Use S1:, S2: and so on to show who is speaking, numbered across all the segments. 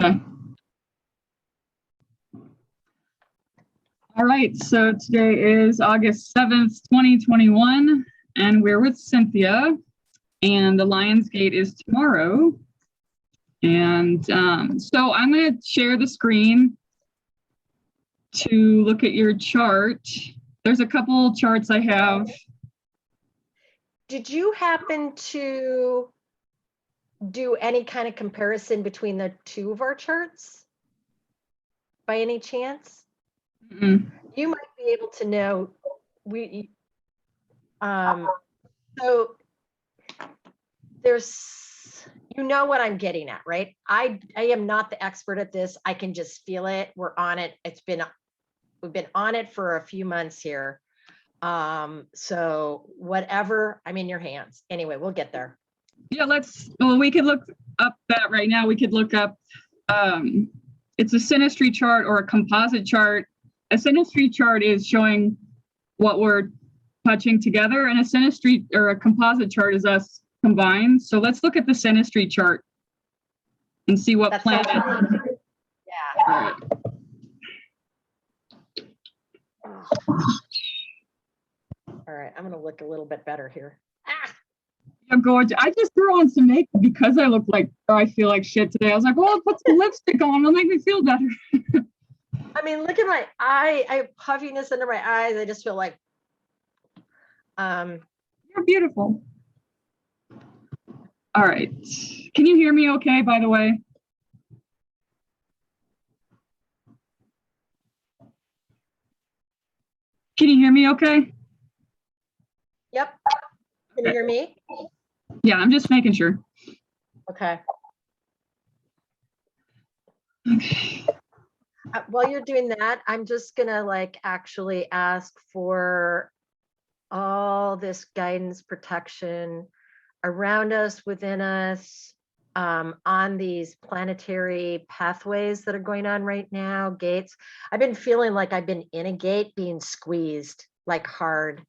S1: Okay. All right, so today is August 7th, 2021, and we're with Cynthia, and the Lionsgate is tomorrow. And so I'm going to share the screen to look at your chart. There's a couple charts I have.
S2: Did you happen to do any kind of comparison between the two of our charts by any chance?
S1: Mm-mm.
S2: You might be able to know. So there's, you know what I'm getting at, right? I am not the expert at this. I can just feel it. We're on it. We've been on it for a few months here. So whatever, I'm in your hands. Anyway, we'll get there.
S1: Yeah, we could look up that right now. We could look up, it's a synastry chart or a composite chart. A synastry chart is showing what we're touching together, and a synastry or a composite chart is us combined. So let's look at the synastry chart and see what planet.
S2: Yeah.
S1: All right.
S2: All right, I'm gonna look a little bit better here.
S1: Yeah, gorgeous. I just threw on some makeup because I feel like shit today. I was like, well, I'll put some lipstick on. It'll make me feel better.
S2: I mean, look at my eye. I have puffiness under my eyes. I just feel like
S1: You're beautiful. All right. Can you hear me okay, by the way? Can you hear me okay?
S2: Yep. Can you hear me?
S1: Yeah, I'm just making sure.
S2: Okay.
S1: Okay.
S2: While you're doing that, I'm just gonna actually ask for all this guidance, protection around us, within us, on these planetary pathways that are going on right now, gates. I've been feeling like I've been in a gate being squeezed hard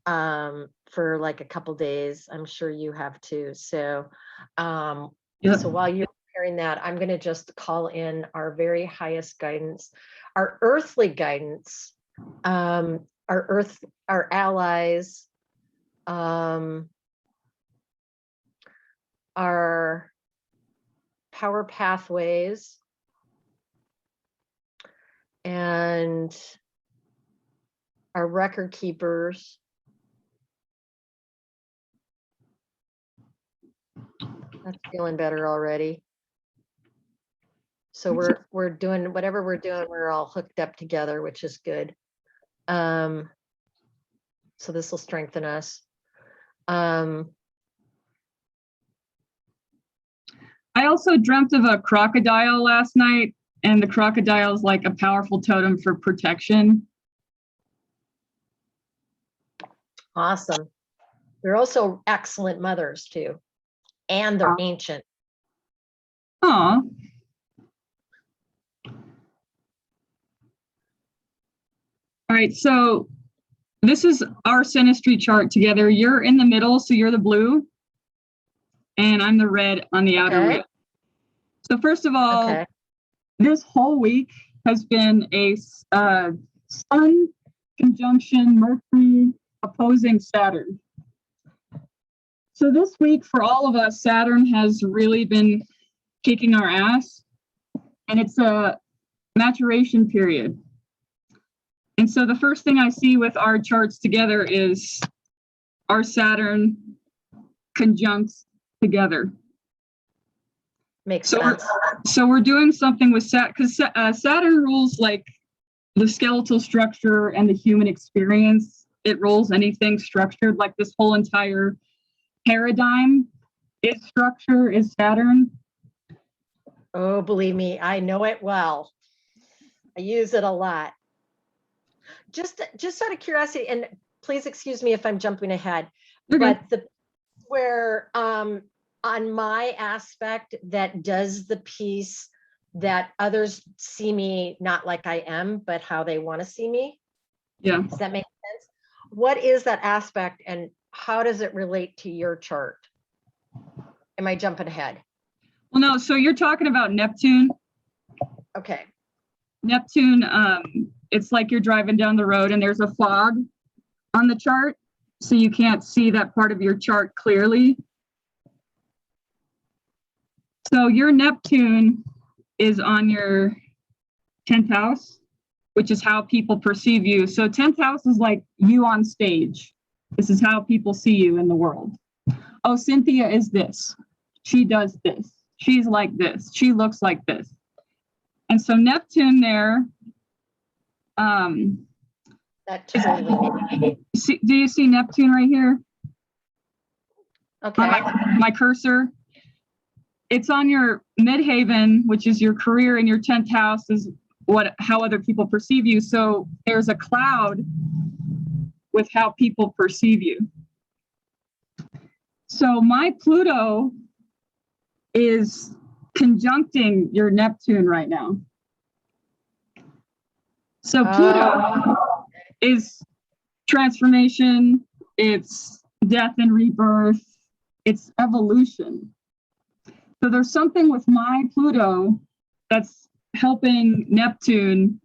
S2: for a couple days. I'm sure you have too. So
S1: Yep.
S2: so while you're hearing that, I'm going to just call in our very highest guidance, our earthly guidance, our allies, our power pathways, and our record keepers. That's feeling better already. So we're doing whatever we're doing, we're all hooked up together, which is good. So this will strengthen us.
S1: I also dreamt of a crocodile last night, and the crocodile is like a powerful totem for protection.
S2: Awesome. They're also excellent mothers too, and they're ancient.
S1: Aw. All right, so this is our synastry chart together. You're in the middle, so you're the blue, and I'm the red on the outer ring. So first of all, this whole week has been a Sun conjunction Mercury opposing Saturn. So this week for all of us, Saturn has really been kicking our ass, and it's a maturation period. And so the first thing I see with our charts together is our Saturn conjuncts together.
S2: Makes sense.
S1: So we're doing something with Saturn, because Saturn rules the skeletal structure and the human experience. It rules anything structured, like this whole entire paradigm is structure, is Saturn.
S2: Oh, believe me, I know it well. I use it a lot. Just out of curiosity, and please excuse me if I'm jumping ahead, but where on my aspect that does the piece that others see me not like I am, but how they want to see me.
S1: Yeah.
S2: Does that make sense? What is that aspect, and how does it relate to your chart? Am I jumping ahead?
S1: Well, no, so you're talking about Neptune.
S2: Okay.
S1: Neptune, it's like you're driving down the road and there's a fog on the chart, so you can't see that part of your chart clearly. So your Neptune is on your 10th house, which is how people perceive you. So 10th house is like you on stage. This is how people see you in the world. Oh, Cynthia is this. She does this. She's like this. She looks like this. And so Neptune there,
S2: That totally.
S1: do you see Neptune right here?
S2: Okay.
S1: My cursor. It's on your midhaven, which is your career, and your 10th house is how other people perceive you. So there's a cloud with how people perceive you. So my Pluto is conjuncting your Neptune right now. So Pluto is transformation, it's death and rebirth, it's evolution. So there's something with my Pluto that's helping Neptune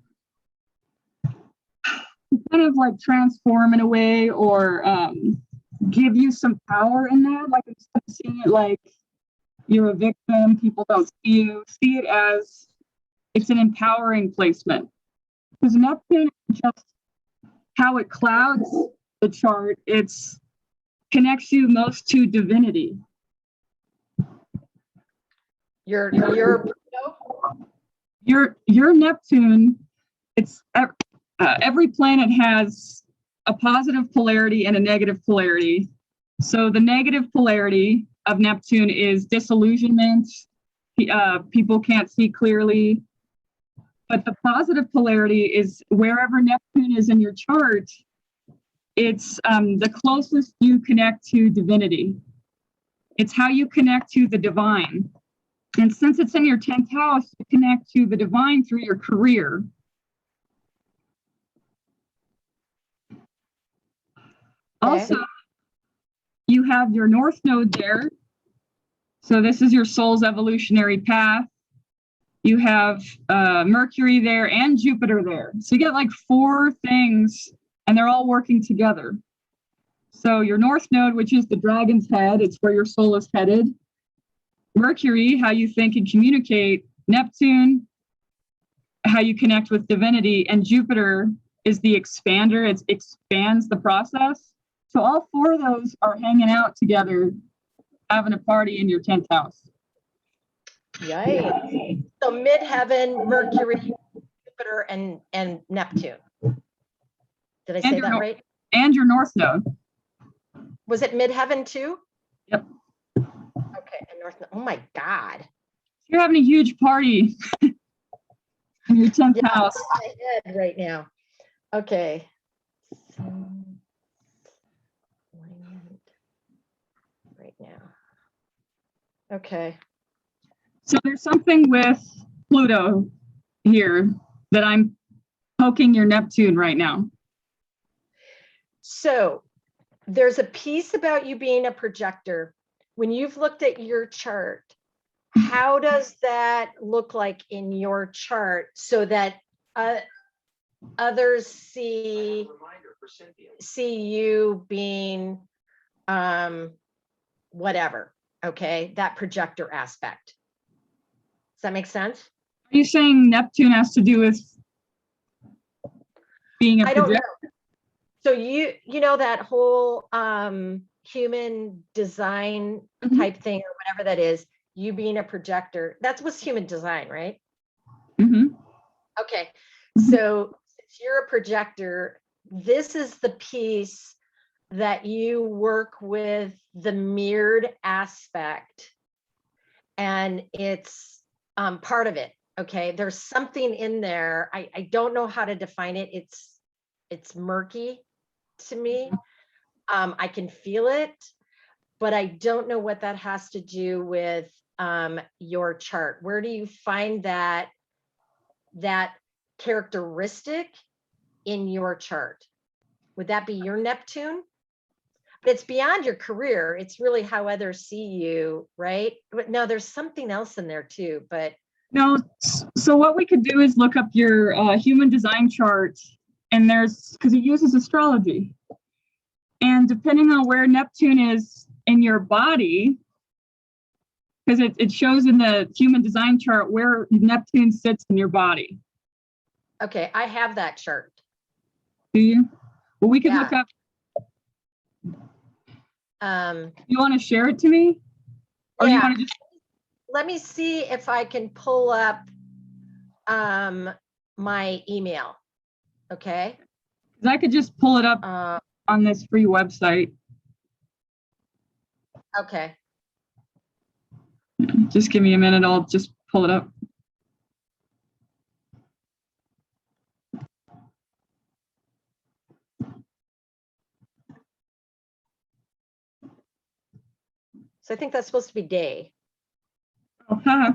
S1: kind of like transform in a way, or give you some power in that. Like, instead of seeing it like you're a victim, people don't see you, see it as it's an empowering placement. Because Neptune is just how it clouds the chart. It's connects you most to divinity.
S2: Your
S1: Neptune, it's every planet has a positive polarity and a negative polarity. So the negative polarity of Neptune is disillusionment. People can't see clearly. But the positive polarity is wherever Neptune is in your chart, it's the closest you connect to divinity. It's how you connect to the divine. And since it's in your 10th house, you connect to the divine through your career. Also, you have your North Node there. So this is your soul's evolutionary path. You have Mercury there and Jupiter there. So you get like 4 things, and they're all working together. So your North Node, which is the dragon's head, it's where your soul is headed. Mercury, how you think and communicate. Neptune, how you connect with divinity. And Jupiter is the expander. It expands the process. So all 4 of those are hanging out together, having a party in your 10th house.
S2: Yikes. So midheaven, Mercury, Jupiter, and Neptune. Did I say that right?
S1: And your North Node.
S2: Was it midheaven too?
S1: Yep.
S2: Okay, and North Node. Oh my God.
S1: You're having a huge party in your 10th house.
S2: My head right now. Okay. Right now. Okay.
S1: So there's something with Pluto here that I'm poking your Neptune right now.
S2: So there's a piece about you being a projector. When you've looked at your chart, how does that look like in your chart so that others see you being whatever, okay, that projector aspect? Does that make sense?
S1: Are you saying Neptune has to do with being a projector?
S2: I don't know. So you know that whole human design type thing or whatever that is, you being a projector, that's what's human design, right?
S1: Mm-hmm.
S2: Okay. So since you're a projector, this is the piece that you work with the mirrored aspect, and it's part of it. Okay. There's something in there. I don't know how to define it. It's murky to me. I can feel it, but I don't know what that has to do with your chart. Where do you find that characteristic in your chart? Would that be your Neptune? But it's beyond your career. It's really how others see you, right? But no, there's something else in there too. But
S1: No, so what we could do is look up your human design chart, and because it uses astrology. And depending on where Neptune is in your body, because it shows in the human design chart where Neptune sits in your body.
S2: Okay, I have that chart.
S1: Do you? Well, we could look up. You want to share it to me? Or you want to just...
S2: Let me see if I can pull up my email. Okay.
S1: I could just pull it up on this free website.
S2: Okay.
S1: Just give me a minute. I'll just pull it up.
S2: So I think that's supposed to be day.
S1: Uh-huh.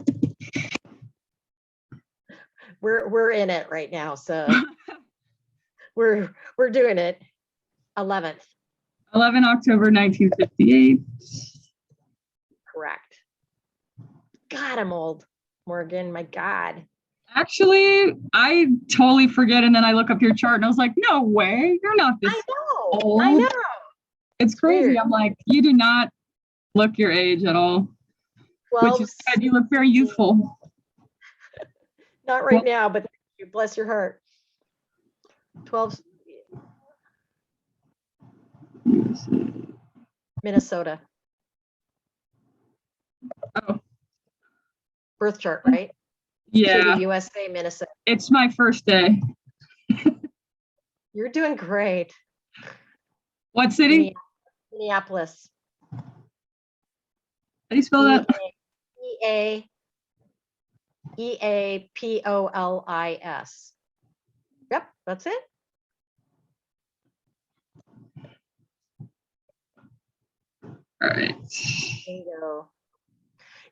S2: We're in it right now, so we're doing it. 11th.
S1: 11 October 1958.
S2: Correct. God, I'm old, Morgan. My God.
S1: Actually, I totally forget, and then I look up your chart, and I was like, "No way, you're not this old."
S2: I know.
S1: It's crazy.
S2: Weird.
S1: I'm like, you do not look your age at all.
S2: 12,
S1: which is good. You look very youthful.
S2: Not right now, but you bless your heart. 12. Minnesota.
S1: Oh.
S2: Birth chart, right?
S1: Yeah.
S2: City, USA, Minnesota.
S1: It's my first day.
S2: You're doing great.
S1: What city?
S2: Minneapolis.
S1: How do you spell that?
S2: Eapolis. Yep, that's it.
S1: All right.
S2: Bingo.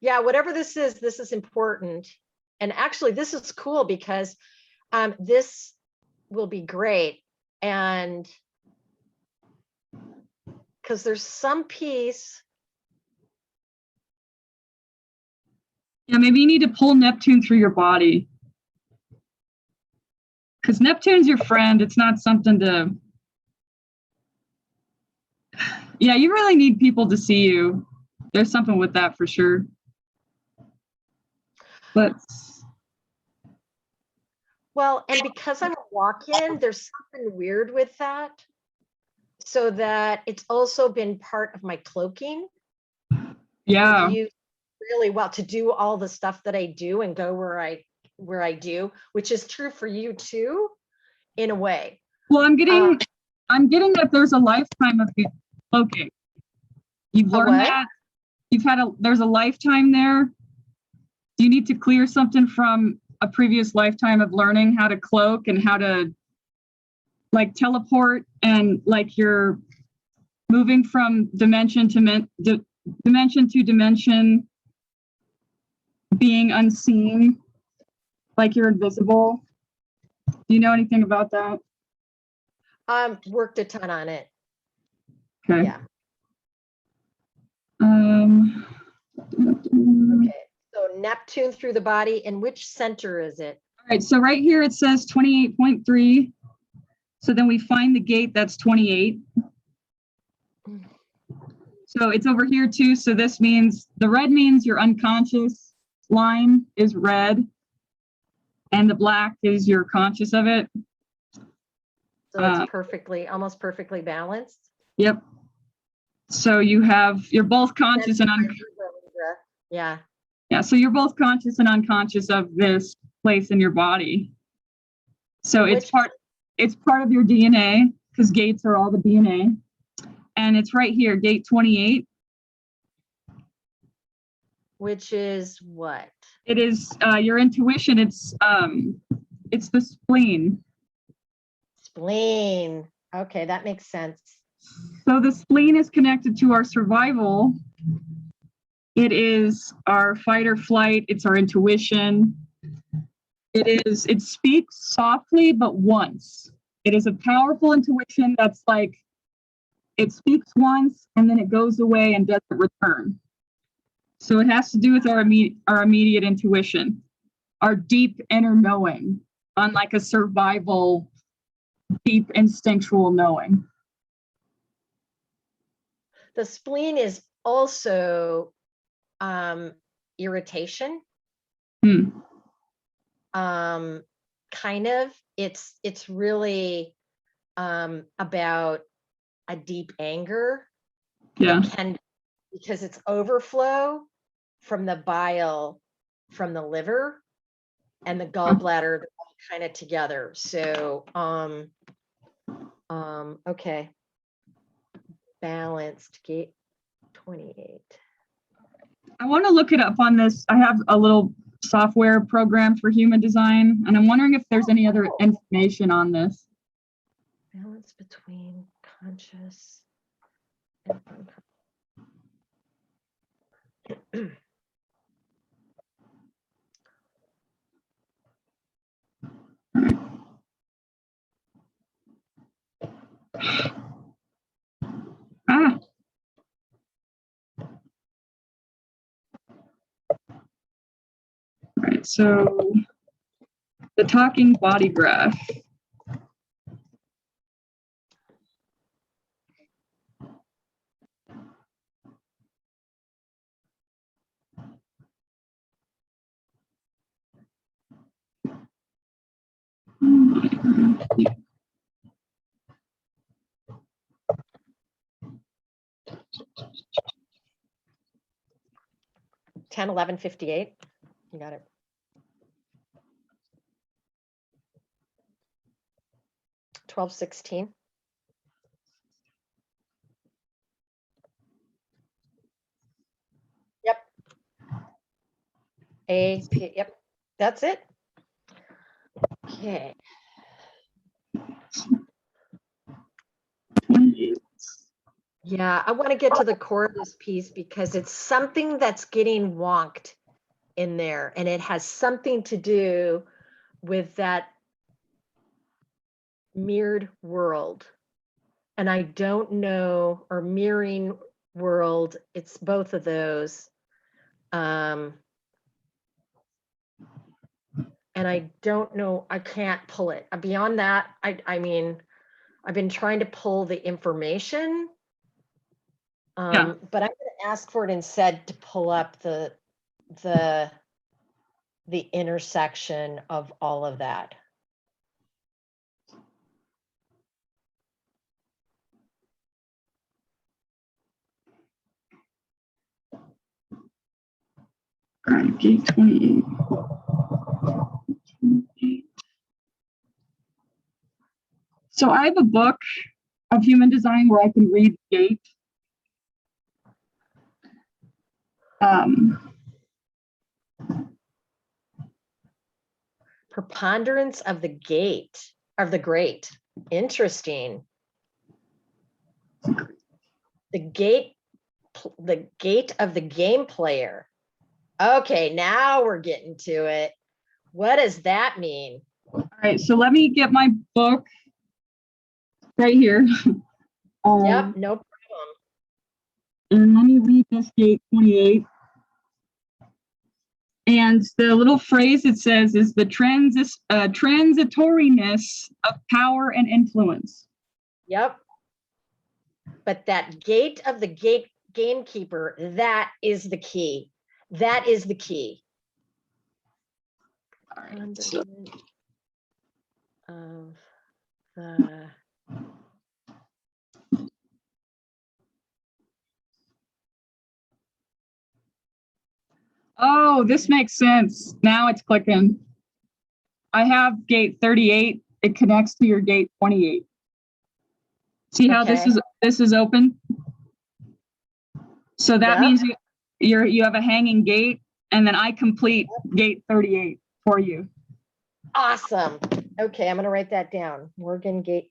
S2: Yeah, whatever this is important. And actually, this is cool because this will be great. And because there's some piece.
S1: Yeah, maybe you need to pull Neptune through your body. Because Neptune's your friend. It's not something to... Yeah, you really need people to see you. There's something with that for sure. But...
S2: Well, and because I'm a walk-in, there's something weird with that. So that it's also been part of my cloaking.
S1: Yeah.
S2: You really well to do all the stuff that I do and go where I do, which is true for you too, in a way.
S1: Well, I'm getting that there's a lifetime of cloaking. You've learned that. There's a lifetime there. You need to clear something from a previous lifetime of learning how to cloak and how to like teleport, and like you're moving from dimension to dimension, being unseen, like you're invisible. Do you know anything about that?
S2: Worked a ton on it.
S1: Okay.
S2: Yeah. Okay. So Neptune through the body, and which center is it?
S1: All right. So right here it says 28.3. So then we find the gate that's 28. So it's over here too. So this means the red means your unconscious line is red, and the black is your conscious of it.
S2: So it's almost perfectly balanced.
S1: Yep. So you're both conscious and unconscious.
S2: Yeah.
S1: Yeah. So you're both conscious and unconscious of this place in your body. So it's part of your DNA, because gates are all the DNA. And it's right here, gate 28.
S2: Which is what?
S1: It is your intuition. It's the spleen.
S2: Spleen. Okay, that makes sense.
S1: So the spleen is connected to our survival. It is our fight or flight. It's our intuition. It speaks softly, but once. It is a powerful intuition that's like, it speaks once and then it goes away and doesn't return. So it has to do with our immediate intuition. our deep inner knowing, on like a survival, deep instinctual knowing.
S2: The spleen is also irritation. Kind of. It's really about a deep anger.
S1: Yeah.
S2: Because it's overflow from the bile from the liver and the gallbladder all kind of together. So okay. Balanced gate 28.
S1: I want to look it up on this. I have a little software program for human design, and I'm wondering if there's any other information on this.
S2: Balance between conscious and unconscious.
S1: Ah. All right, so the talking body graph.
S2: Ten 11:58. You got it. 12:16. Yep. AP. Yep. That's it. Okay. Yeah, I want to get to the core of this piece because it's something that's getting wonked in there, and it has something to do with that mirrored world. And I don't know, or mirroring world, it's both of those. And I don't know, I can't pull it. Beyond that, I mean, I've been trying to pull the information, but I'm going to ask for it instead to pull up the intersection of all of that.
S1: All right, gate 28. So I have a book of human design where I can read gate.
S2: Preponderance of the gate, of the great. Interesting. The gate of the game player. Okay, now we're getting to it. What does that mean?
S1: All right, so let me get my book right here.
S2: Yep, no problem.
S1: And let me read this gate 28. And the little phrase it says is the transitoriness of power and influence.
S2: Yep. But that gate of the gamekeeper, that is the key. That is the key.
S1: All right. So,
S2: of the
S1: oh, this makes sense. Now it's clicking. I have gate 38. It connects to your gate 28. See how this is open? So that means you have a hanging gate, and then I complete gate 38 for you.
S2: Awesome. Okay, I'm going to write that down. Morgan Gate.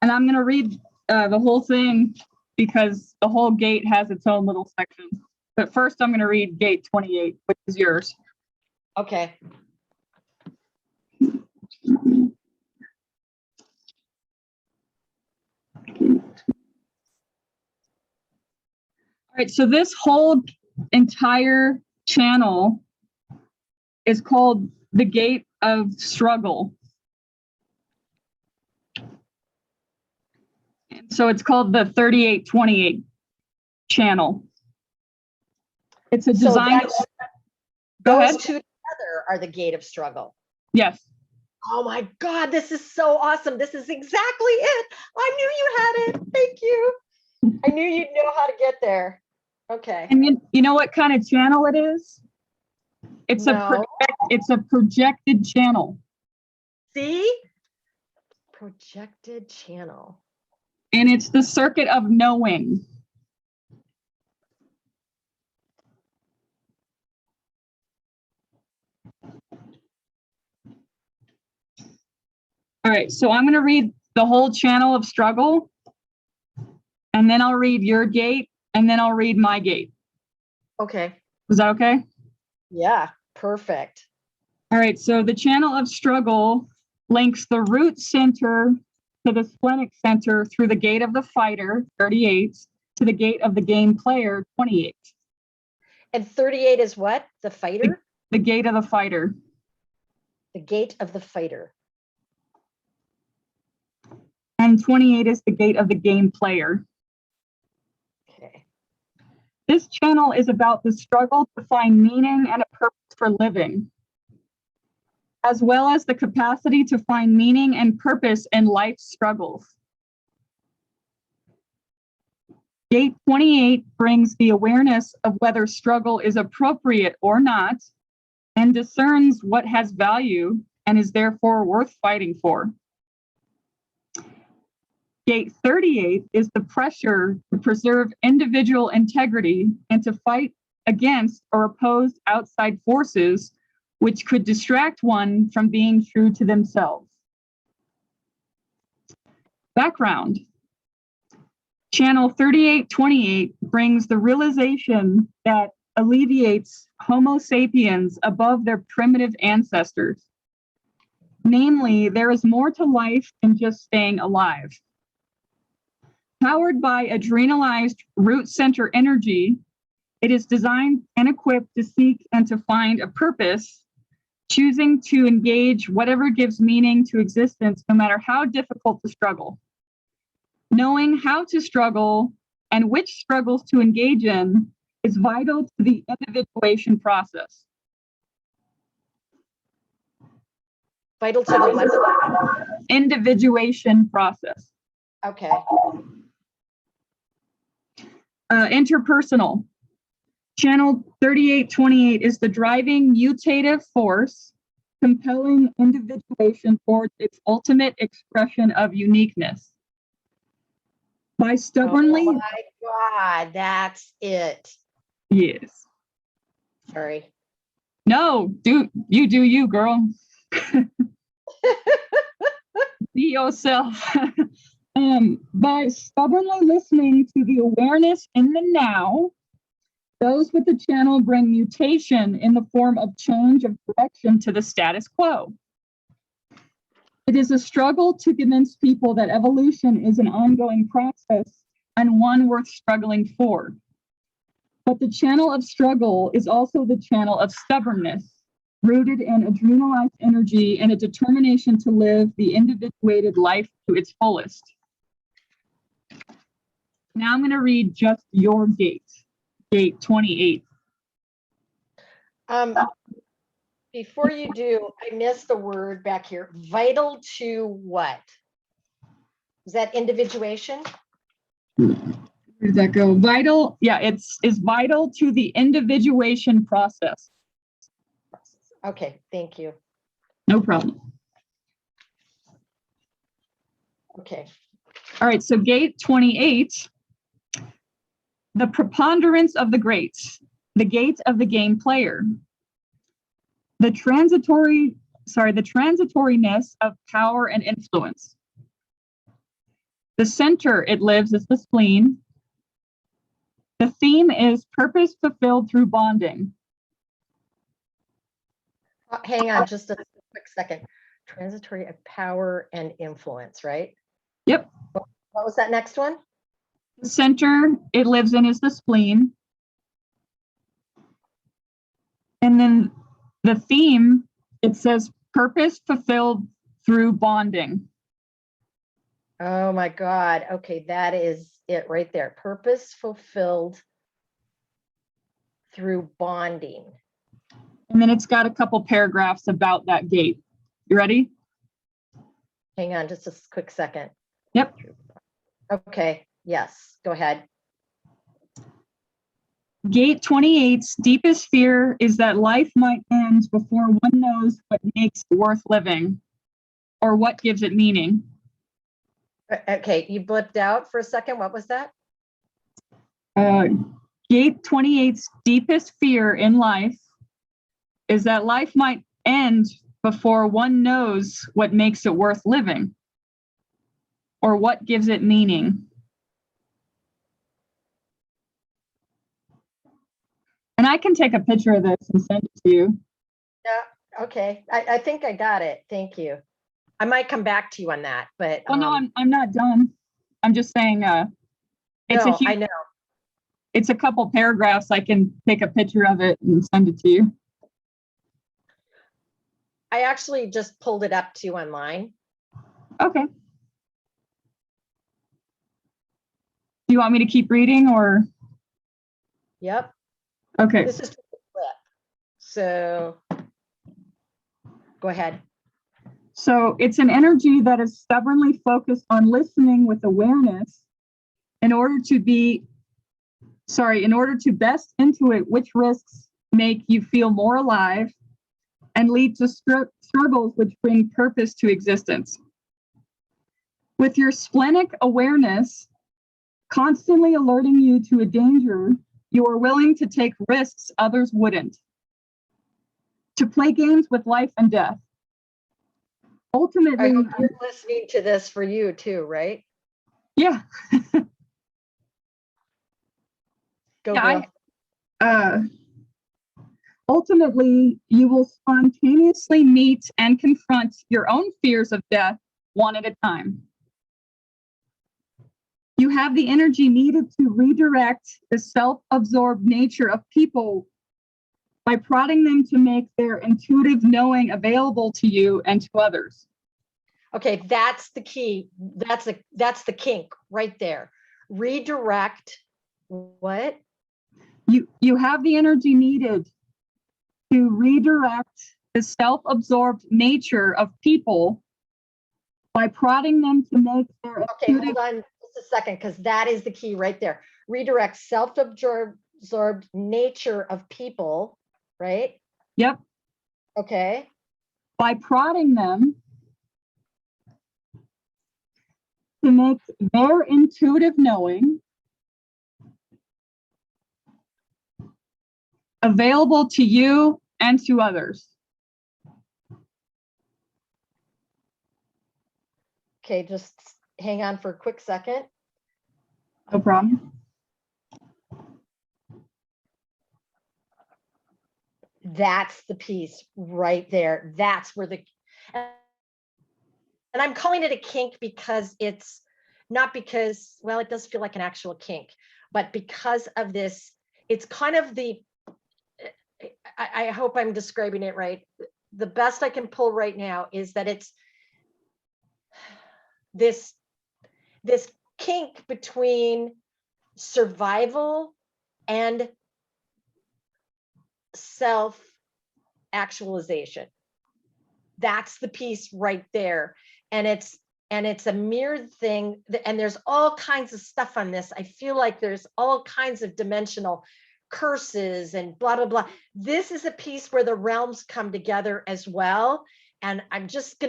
S1: And I'm going to read the whole thing because the whole gate has its own little section. But first, I'm going to read gate 28, which is yours.
S2: Okay.
S1: All right, so this whole entire channel is called the gate of struggle. So it's called the 3828 channel. It's a design. Go ahead.
S2: Those two together are the gate of struggle.
S1: Yes.
S2: Oh my God, this is so awesome. This is exactly it. I knew you had it. Thank you. I knew you'd know how to get there. Okay.
S1: And you know what kind of channel it is? It's a projected channel.
S2: See? Projected channel.
S1: And it's the circuit of knowing. All right, so I'm going to read the whole channel of struggle, and then I'll read your gate, and then I'll read my gate.
S2: Okay.
S1: Is that okay?
S2: Yeah, perfect.
S1: All right, so the channel of struggle links the root center to the splenic center through the gate of the fighter, 38, to the gate of the game player, 28.
S2: And 38 is what? The fighter?
S1: The gate of the fighter.
S2: The gate of the fighter.
S1: And 28 is the gate of the game player.
S2: Okay.
S1: This channel is about the struggle to find meaning and a purpose for living, as well as the capacity to find meaning and purpose in life's struggles. Gate 28 brings the awareness of whether struggle is appropriate or not, and discerns what has value and is therefore worth fighting for. Gate 38 is the pressure to preserve individual integrity and to fight against or oppose outside forces which could distract one from being true to themselves. Background. Channel 3828 brings the realization that alleviates Homo sapiens above their primitive ancestors. Namely, there is more to life than just staying alive. Powered by adrenalized root center energy, it is designed and equipped to seek and to find a purpose, choosing to engage whatever gives meaning to existence, no matter how difficult the struggle. Knowing how to struggle and which struggles to engage in is vital to the individuation process.
S2: Vital to the what?
S1: Individuation process.
S2: Okay.
S1: Interpersonal. Channel 3828 is the driving mutative force, compelling individuation towards its ultimate expression of uniqueness. By stubbornly.
S2: Oh my God, that's it.
S1: Yes.
S2: Sorry.
S1: No, do you, girl. Be yourself. By stubbornly listening to the awareness in the now, those with the channel bring mutation in the form of change of direction to the status quo. It is a struggle to convince people that evolution is an ongoing process and one worth struggling for. But the channel of struggle is also the channel of stubbornness, rooted in adrenalized energy and a determination to live the individuated life to its fullest. Now I'm going to read just your gate, gate 28.
S2: Before you do, I missed the word back here. Vital to what? Is that individuation?
S1: Where does that go? Vital, yeah, it's vital to the individuation process.
S2: Okay, thank you.
S1: No problem.
S2: Okay.
S1: All right, so gate 28, the preponderance of the greats, the gate of the game player. The transitoriness of power and influence. The center it lives is the spleen. The theme is purpose fulfilled through bonding.
S2: Hang on just a quick second. Transitory of power and influence, right?
S1: Yep.
S2: What was that next one?
S1: The center it lives in is the spleen. And then The theme, it says purpose fulfilled through bonding.
S2: Oh my God. Okay, that is it right there. Purpose fulfilled through bonding.
S1: And then it's got a couple paragraphs about that gate. You ready?
S2: Hang on just a quick second.
S1: Yep.
S2: Okay, yes, go ahead.
S1: Gate 28's deepest fear is that life might end before one knows what makes it worth living or what gives it meaning.
S2: Okay, you blipped out for a second. What was that?
S1: Gate 28's deepest fear in life is that life might end before one knows what makes it worth living or what gives it meaning. And I can take a picture of this and send it to you.
S2: Yeah, okay. I think I got it. Thank you. I might come back to you on that, but
S1: Well, no, I'm not done. I'm just saying it's
S2: no, I know.
S1: It's a couple paragraphs. I can take a picture of it and send it to you.
S2: I actually just pulled it up to you online.
S1: Okay. Do you want me to keep reading or?
S2: Yep.
S1: Okay.
S2: This is the flip. So go ahead.
S1: So it's an energy that is stubbornly focused on listening with awareness in order to best intuit which risks make you feel more alive and lead to struggles which bring purpose to existence. With your splenic awareness constantly alerting you to a danger, you are willing to take risks others wouldn't, to play games with life and death. Ultimately,
S2: I hope you're listening to this for you too, right?
S1: Yeah.
S2: Go,
S1: yeah,
S2: girl.
S1: Ultimately, you will spontaneously meet and confront your own fears of death one at a time. You have the energy needed to redirect the self-absorbed nature of people by prodding them to make their intuitive knowing available to you and to others.
S2: Okay, that's the key. That's the kink right there. Redirect what?
S1: You have the energy needed to redirect the self-absorbed nature of people by prodding them to make their
S2: Okay, hold on just a second, because that is the key right there. Redirect self-absorbed nature of people, right?
S1: Yep.
S2: Okay.
S1: By prodding them to make their intuitive knowing available to you and to others.
S2: Okay, just hang on for a quick second.
S1: No problem.
S2: That's the piece right there. That's where and I'm calling it a kink because it's not because, well, it does feel like an actual kink, but because of this, it's kind of I hope I'm describing it right. The best I can pull right now is that it's this kink between survival and self-actualization. That's the piece right there. And it's a mirrored thing, and there's all kinds of stuff on this. I feel like there's all kinds of dimensional curses and blah, blah, blah. This is a piece where the realms come together as well. And I'm just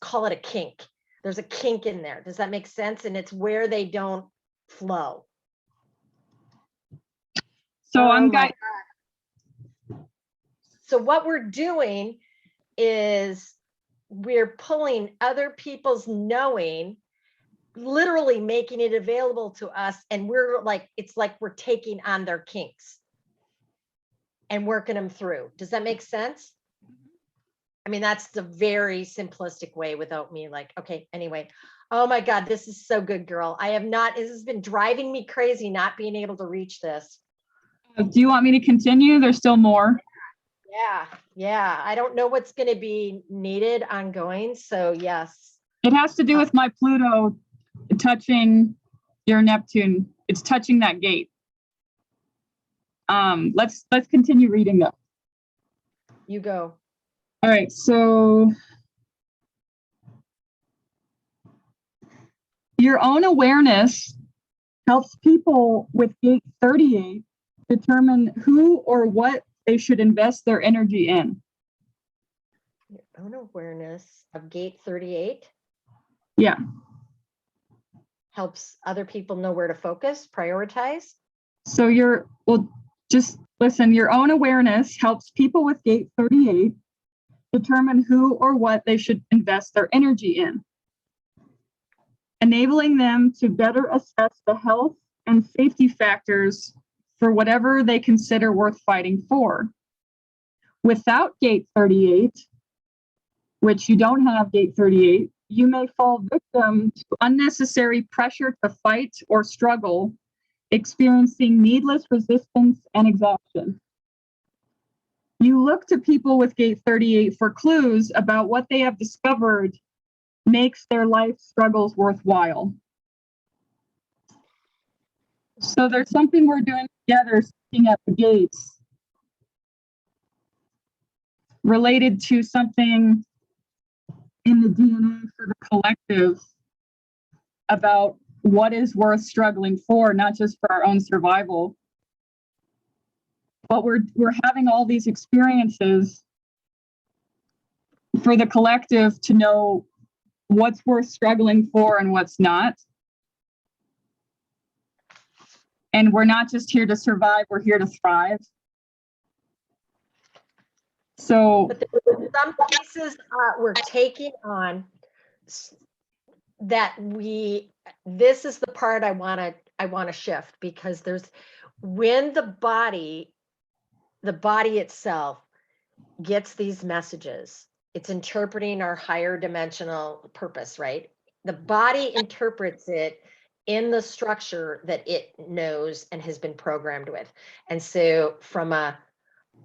S2: call it a kink. There's a kink in there. Does that make sense? And it's where they don't flow.
S1: So I'm got.
S2: So what we're doing is we're pulling other people's knowing, literally making it available to us. And we're like, it's like we're taking on their kinks and working them through. Does that make sense? I mean, that's the very simplistic way without me like, okay, anyway. Oh my God, this is so good, girl. This has been driving me crazy not being able to reach this.
S1: Do you want me to continue? There's still more.
S2: Yeah. I don't know what's going to be needed ongoing. So yes.
S1: It has to do with my Pluto touching your Neptune. It's touching that gate. Let's continue reading though.
S2: You go.
S1: All right, so your own awareness helps people with gate 38 determine who or what they should invest their energy in.
S2: Your own awareness of gate 38.
S1: Yeah.
S2: Helps other people know where to focus, prioritize.
S1: So just listen, your own awareness helps people with gate 38 determine who or what they should invest their energy in, enabling them to better assess the health and safety factors for whatever they consider worth fighting for. Without gate 38, which you don't have gate 38, you may fall victim to unnecessary pressure to fight or struggle, experiencing needless resistance and exhaustion. You look to people with gate 38 for clues about what they have discovered makes their life struggles worthwhile. So there's something we're doing together, looking at the gates, related to something in the DNA for the collective about what is worth struggling for, not just for our own survival. But we're having all these experiences for the collective to know what's worth struggling for and what's not. And we're not just here to survive, we're here to thrive. So
S2: but some pieces we're taking on that this is the part I want to shift, because there's when the body itself gets these messages, it's interpreting our higher dimensional purpose, right? The body interprets it in the structure that it knows and has been programmed with. And so from a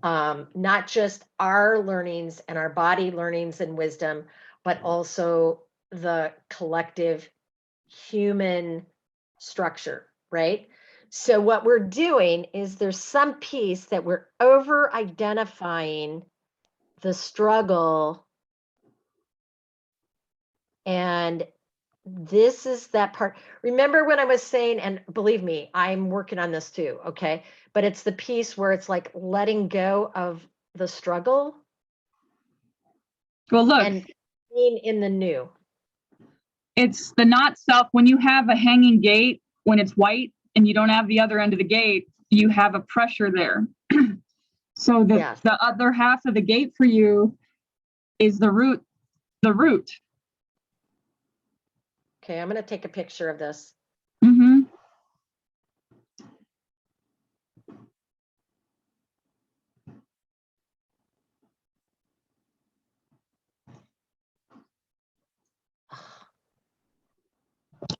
S2: not just our learnings and our body learnings and wisdom, but also the collective human structure, right? So what we're doing is there's some piece that we're over identifying the struggle, and this is that part. Remember when I was saying, and believe me, I'm working on this too, okay? But it's the piece where it's like letting go of the struggle.
S1: well, look,
S2: and being in the new.
S1: It's the not self. When you have a hanging gate, when it's white and you don't have the other end of the gate, you have a pressure there. So
S2: Yes.
S1: the other half of the gate for you is the root.
S2: Okay, I'm going to take a picture of this.
S1: Mm-hmm.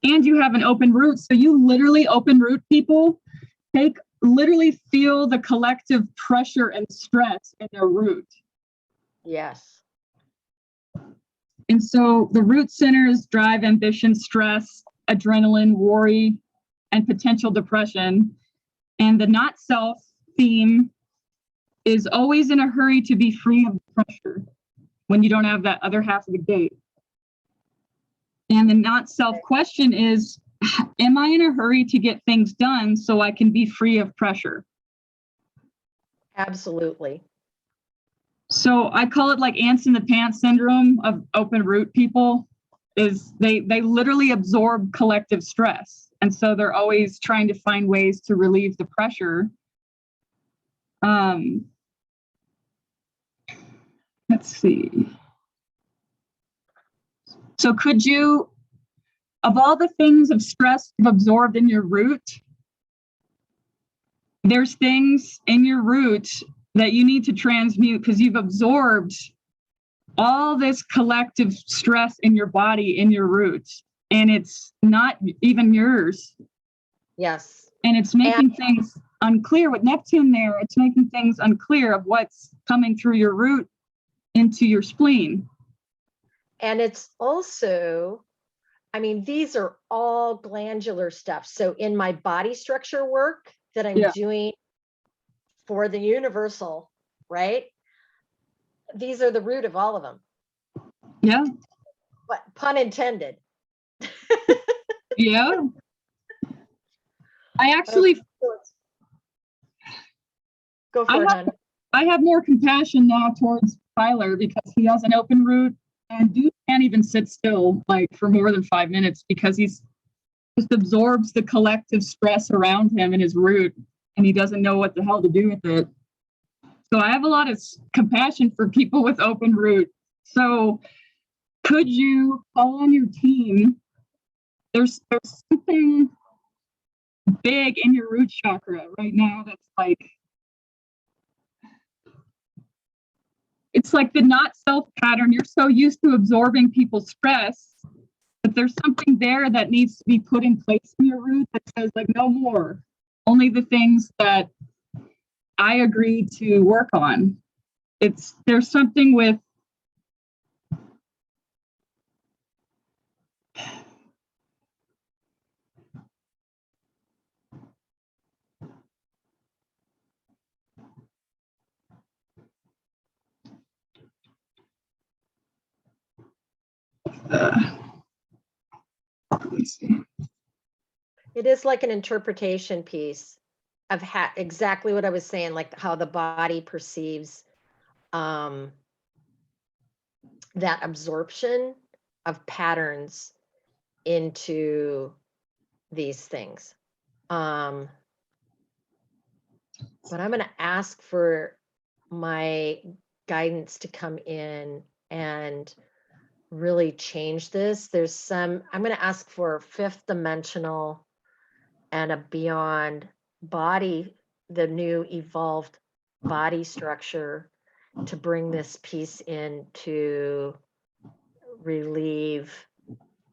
S1: And you have an open root. So you literally open root people literally feel the collective pressure and stress in their root.
S2: Yes.
S1: And so the root centers drive ambition, stress, adrenaline, worry, and potential depression. And the not self theme is always in a hurry to be free of pressure when you don't have that other half of the gate. And the not self question is, am I in a hurry to get things done so I can be free of pressure?
S2: Absolutely.
S1: So I call it like ants in the pants syndrome of open root people. Is they literally absorb collective stress. And so they're always trying to find ways to relieve the pressure. Let's see. So could you, of all the things of stress you've absorbed in your root, there's things in your root that you need to transmute because you've absorbed all this collective stress in your body, in your roots, and it's not even yours.
S2: Yes.
S1: And it's making things unclear. With Neptune there, it's making things unclear of what's coming through your root into your spleen.
S2: And it's also, I mean, these are all glandular stuff. So in my body structure work that I'm doing for the universal, right? These are the root of all of them.
S1: Yeah.
S2: But pun intended.
S1: Yeah. I actually
S2: go for it, hon.
S1: I have more compassion now towards Tyler because he has an open root, and dude can't even sit still like for more than 5 minutes because he's just absorbs the collective stress around him in his root, and he doesn't know what the hell to do with it. So I have a lot of compassion for people with open root. So could you call on your team? There's something big in your root chakra right now that's like, it's like the not self pattern. You're so used to absorbing people's stress, but there's something there that needs to be put in place in your root that says like, no more, only the things that I agree to work on. There's something with let me see.
S2: It is like an interpretation piece of exactly what I was saying, like how the body perceives that absorption of patterns into these things. But I'm going to ask for my guidance to come in and really change this. I'm going to ask for fifth dimensional and a beyond body, the new evolved body structure, to bring this piece in to relieve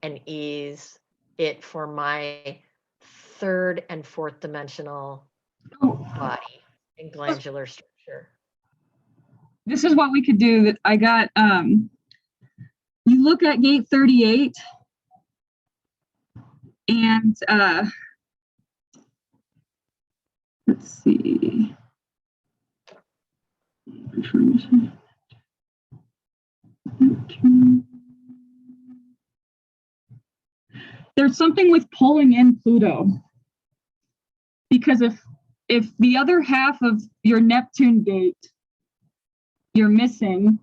S2: and ease it for my third and fourth dimensional body and glandular structure.
S1: This is what we could do. That I got, you look at gate 38 and let's see. There's something with pulling in Pluto, because if the other half of your Neptune gate you're missing,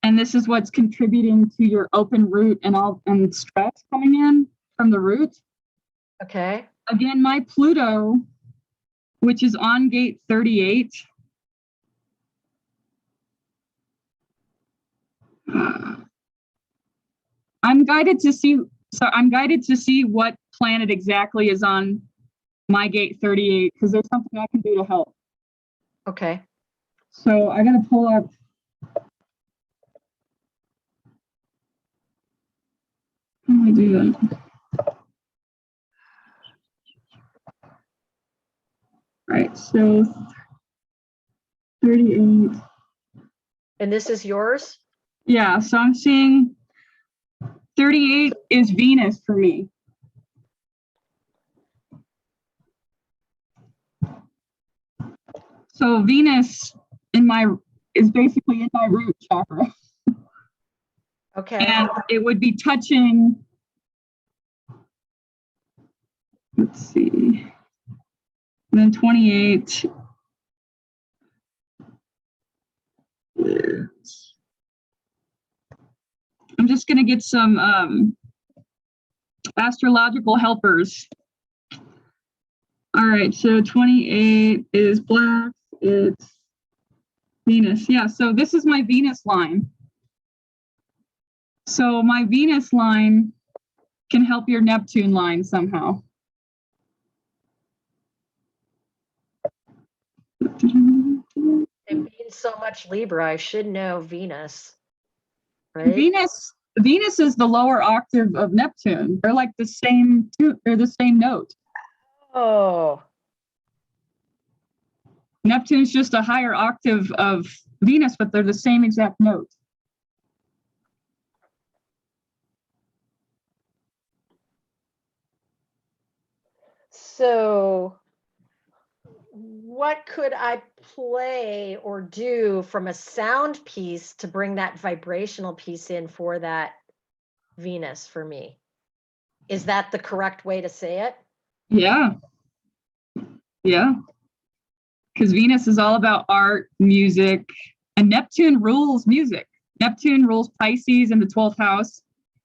S1: and this is what's contributing to your open root and stress coming in from the root.
S2: Okay.
S1: Again, my Pluto, which is on gate 38, I'm guided to see what planet exactly is on my gate 38, because there's something I can do to help.
S2: Okay.
S1: So I gotta pull up. How do I do that? Right, so 38.
S2: And this is yours?
S1: Yeah, so I'm seeing 38 is Venus for me. So Venus is basically in my root chakra.
S2: Okay.
S1: And it would be touching, let's see, and then 28 is, I'm just going to get some astrological helpers. All right, so 28 is black, it's Venus. Yeah, so this is my Venus line. So my Venus line can help your Neptune line somehow.
S2: And being so much Libra, I should know Venus, right?
S1: Venus is the lower octave of Neptune. They're like the same note.
S2: Oh.
S1: Neptune's just a higher octave of Venus, but they're the same exact note.
S2: So what could I play or do from a sound piece to bring that vibrational piece in for that Venus for me? Is that the correct way to say it?
S1: Yeah. Yeah. Because Venus is all about art, music, and Neptune rules music. Neptune rules Pisces in the 12th house.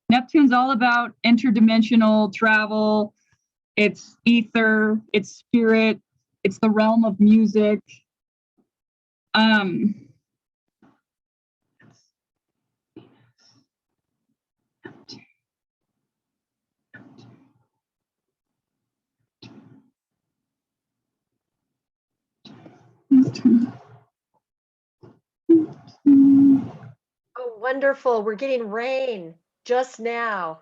S1: Neptune's all about interdimensional travel. It's ether, it's spirit, it's the realm of music.
S2: Oh, wonderful. We're getting rain just now.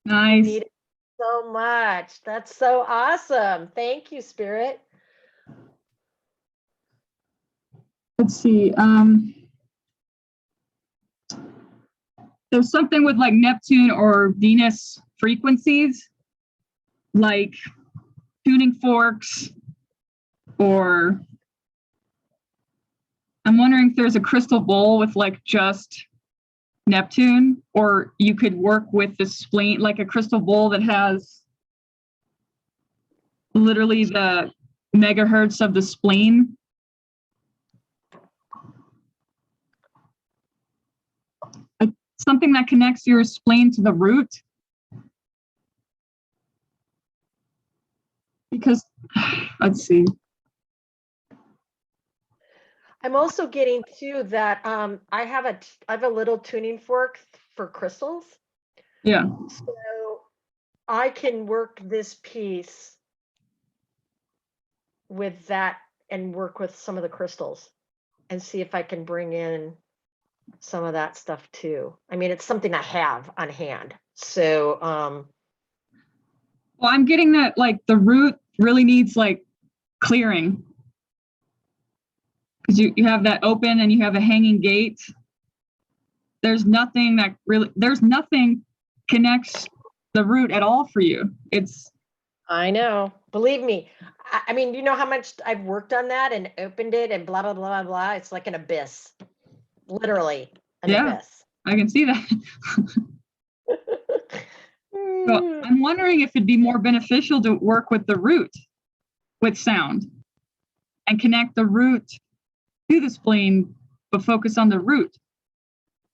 S2: We
S1: Nice.
S2: need it so much. That's so awesome. Thank you, Spirit.
S1: Let's see. There's something with like Neptune or Venus frequencies, like tuning forks, or I'm wondering if there's a crystal bowl with like just Neptune, or you could work with the spleen, like a crystal bowl that has literally the megahertz of the spleen. Like something that connects your spleen to the root. Because, let's see.
S2: I'm also getting too that I have a little tuning fork for crystals.
S1: Yeah.
S2: So I can work this piece with that and work with some of the crystals and see if I can bring in some of that stuff too. I mean, it's something I have on hand. So
S1: well, I'm getting that like the root really needs like clearing. Because you have that open and you have a hanging gate. There's nothing connects the root at all for you.
S2: I know, believe me. I mean, you know how much I've worked on that and opened it and blah, blah, blah, blah, blah. It's like an abyss, literally an abyss.
S1: I can see that. So I'm wondering if it'd be more beneficial to work with the root with sound and connect the root to the spleen, but focus on the root.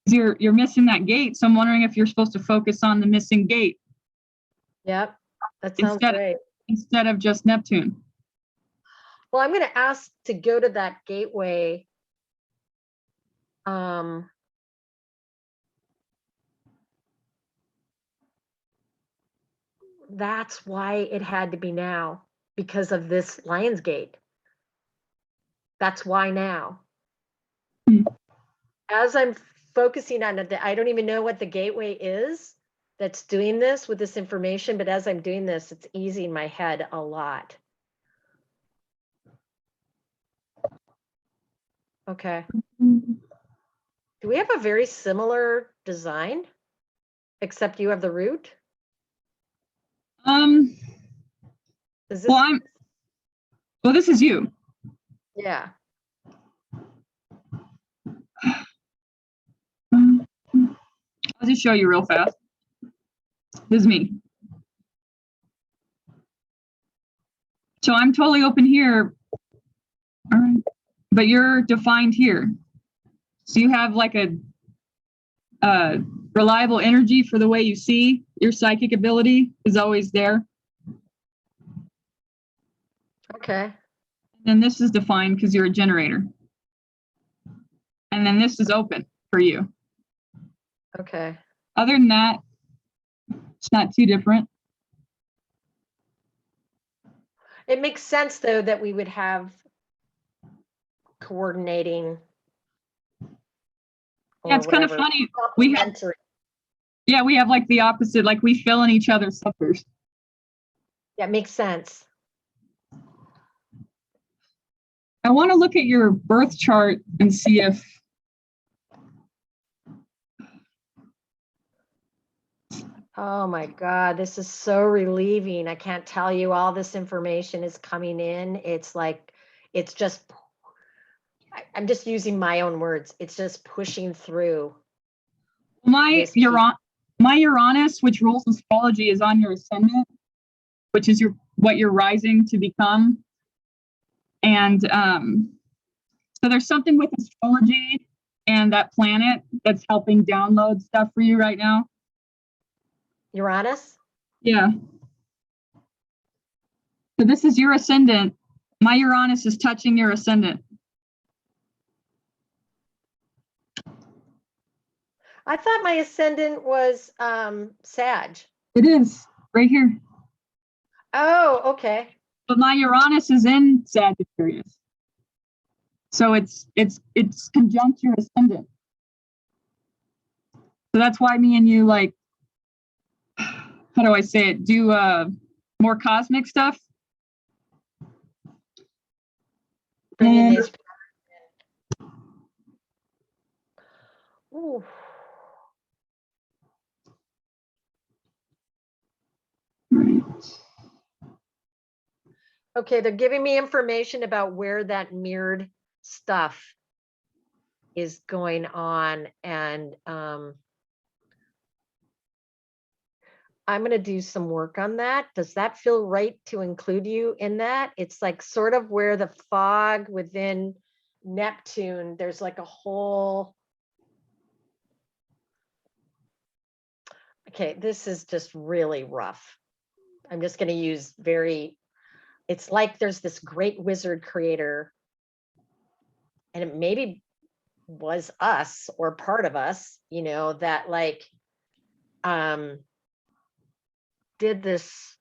S1: You're missing that gate. So I'm wondering if you're supposed to focus on the missing gate.
S2: Yep, that sounds great.
S1: Instead of just Neptune.
S2: Well, I'm going to ask to go to that gateway. That's why it had to be now, because of this Lionsgate. That's why now. As I'm focusing on it, I don't even know what the gateway is that's doing this with this information, but as I'm doing this, it's easing my head a lot. Okay. Do we have a very similar design, except you have the root? Is this?
S1: Well, this is you.
S2: Yeah.
S1: I'll just show you real fast. This is me. So I'm totally open here. All right. But you're defined here. So you have like a reliable energy for the way you see. Your psychic ability is always there.
S2: Okay.
S1: And this is defined because you're a generator. And then this is open for you.
S2: Okay.
S1: Other than that, it's not too different.
S2: It makes sense, though, that we would have coordinating.
S1: Yeah, it's kind of funny. We have like the opposite, like we fill in each other's suckers.
S2: Yeah, makes sense.
S1: I want to look at your birth chart and see if
S2: Oh my God, this is so relieving. I can't tell you, all this information is coming in. It's like, it's just, I'm just using my own words. It's just pushing through.
S1: my Uranus, which rules astrology, is on your ascendant, which is what you're rising to become. And so there's something with astrology and that planet that's helping download stuff for you right now.
S2: Uranus?
S1: Yeah. So this is your ascendant. My Uranus is touching your ascendant.
S2: I thought my ascendant was Sag.
S1: It is right here.
S2: Oh, okay.
S1: But my Uranus is in Sagittarius. So it's conjunct your ascendant. So that's why me and you, like, how do I say it? Do more cosmic stuff.
S2: Bringing these. Ooh.
S1: Right.
S2: Okay, they're giving me information about where that mirrored stuff is going on, and I'm going to do some work on that. Does that feel right to include you in that? It's like sort of where the fog within Neptune, there's like a whole. Okay, this is just really rough. I'm just going to use it's like there's this great wizard creator, and it maybe was us or part of us, that like did this.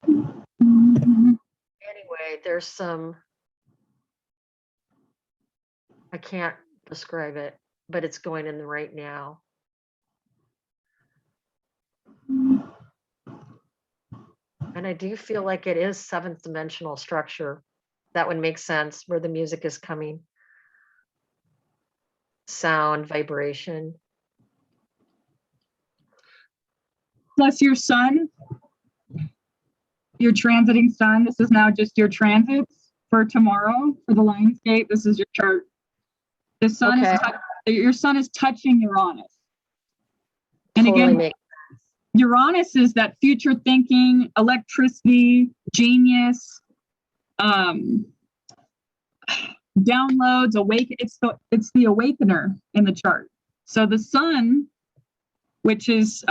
S2: Anyway, there's some, I can't describe it, but it's going in the right now. And I do feel like it is seventh dimensional structure. That would make sense where the music is coming. Sound, vibration.
S1: Plus your sun, your transiting sun. This is now just your transits for tomorrow for the Lionsgate. This is your chart. The sun is your sun is touching Uranus. And
S2: Totally
S1: again, Uranus is that future thinking, electricity, genius, downloads, it's the awakener in the chart. So the sun, which is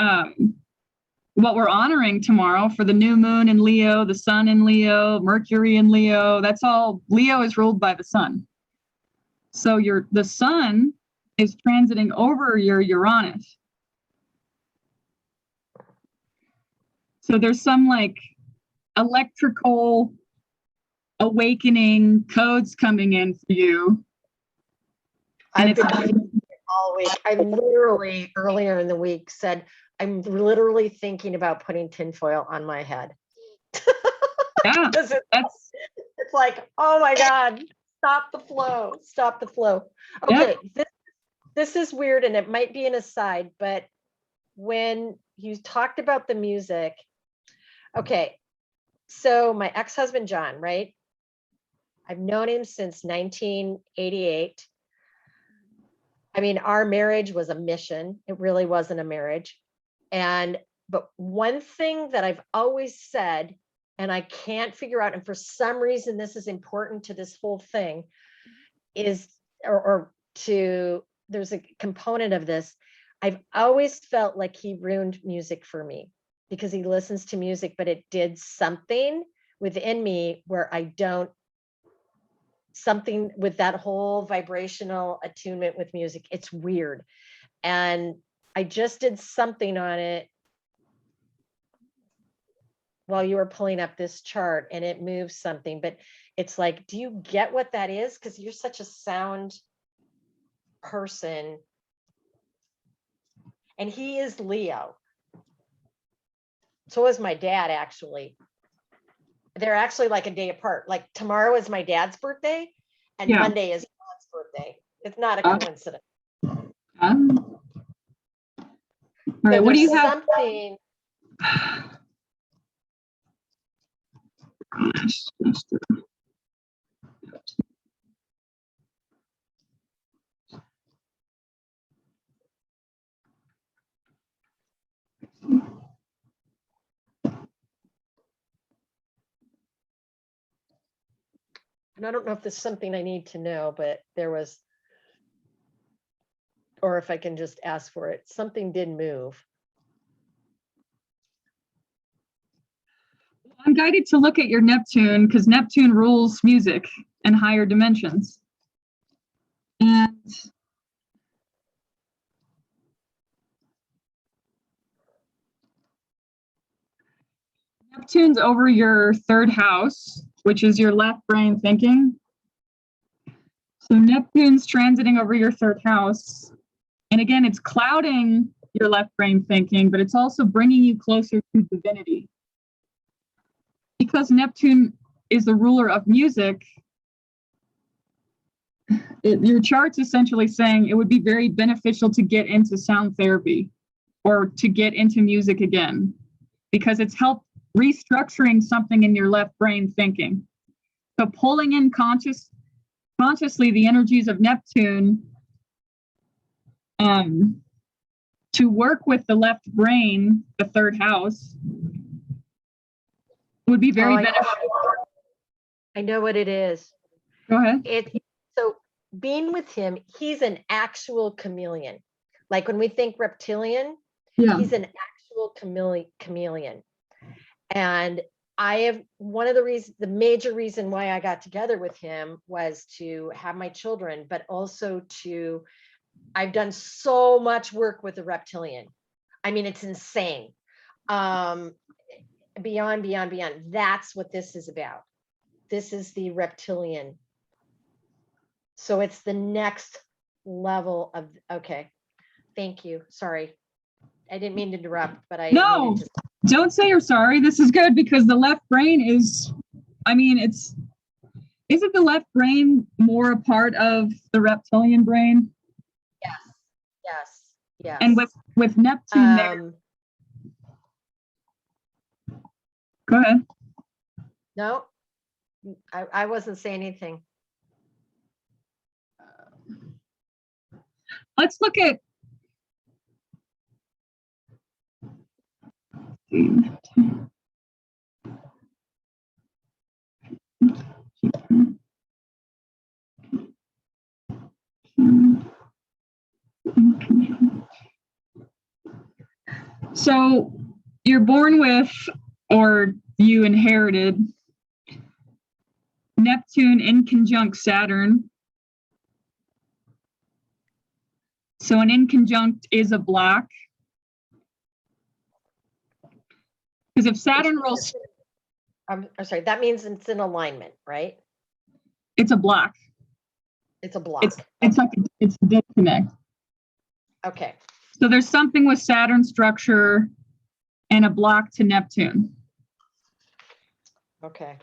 S1: what we're honoring tomorrow for the new moon in Leo, the sun in Leo, Mercury in Leo, that's all. Leo is ruled by the sun. So the sun is transiting over your Uranus. So there's some like electrical awakening codes coming in for you.
S2: And I've been all week. I literally earlier in the week said, I'm literally thinking about putting tinfoil on my head.
S1: Yeah,
S2: it's like, oh my God, stop the flow, stop the flow. Okay, yeah. This is weird, and it might be an aside, but when you talked about the music, okay, so my ex-husband, John, right? I've known him since 1988. I mean, our marriage was a mission. It really wasn't a marriage. But one thing that I've always said, and I can't figure out, and for some reason this is important to this whole thing, is, there's a component of this. I've always felt like he ruined music for me because he listens to music, but it did something within me where something with that whole vibrational attunement with music. It's weird. And I just did something on it while you were pulling up this chart, and it moves something, but it's like, do you get what that is? Because you're such a sound person. And he is Leo. So is my dad, actually. They're actually like a day apart. Like tomorrow is my dad's birthday and
S1: Yeah.
S2: Monday is Mom's birthday. It's not a coincidence.
S1: All right,
S2: So
S1: what do you
S2: there's
S1: have?
S2: something. And I don't know if there's something I need to know, but there was, or if I can just ask for it. Something did move.
S1: I'm guided to look at your Neptune because Neptune rules music and higher dimensions. And Neptune's over your third house, which is your left brain thinking. So Neptune's transiting over your third house. And again, it's clouding your left brain thinking, but it's also bringing you closer to divinity. Because Neptune is the ruler of music, your chart's essentially saying it would be very beneficial to get into sound therapy or to get into music again, because it's helped restructuring something in your left brain thinking. So pulling in consciously the energies of Neptune to work with the left brain, the third house, would be very beneficial.
S2: I know what it is.
S1: Go ahead.
S2: So being with him, he's an actual chameleon. Like when we think reptilian, he's an actual chameleon. And I have one of the reasons, the major reason why I got together with him was to have my children, but also I've done so much work with the reptilian. I mean, it's insane. Beyond. That's what this is about. This is the reptilian. So it's the next level of, okay. Thank you. Sorry. I didn't mean to interrupt, but I
S1: No, don't say you're sorry. This is good because the left brain is, isn't the left brain more a part of the reptilian brain?
S2: Yes.
S1: And with Neptune there. Go ahead.
S2: No, I wasn't saying anything.
S1: Let's look at so you're born with, or you inherited, Neptune in conjunct Saturn. So an inconjunct is a block. Because if Saturn rules,
S2: I'm sorry, that means it's in alignment, right?
S1: it's a block.
S2: It's a block.
S1: It's like it's a disconnect.
S2: Okay.
S1: So there's something with Saturn structure and a block to Neptune.
S2: Okay.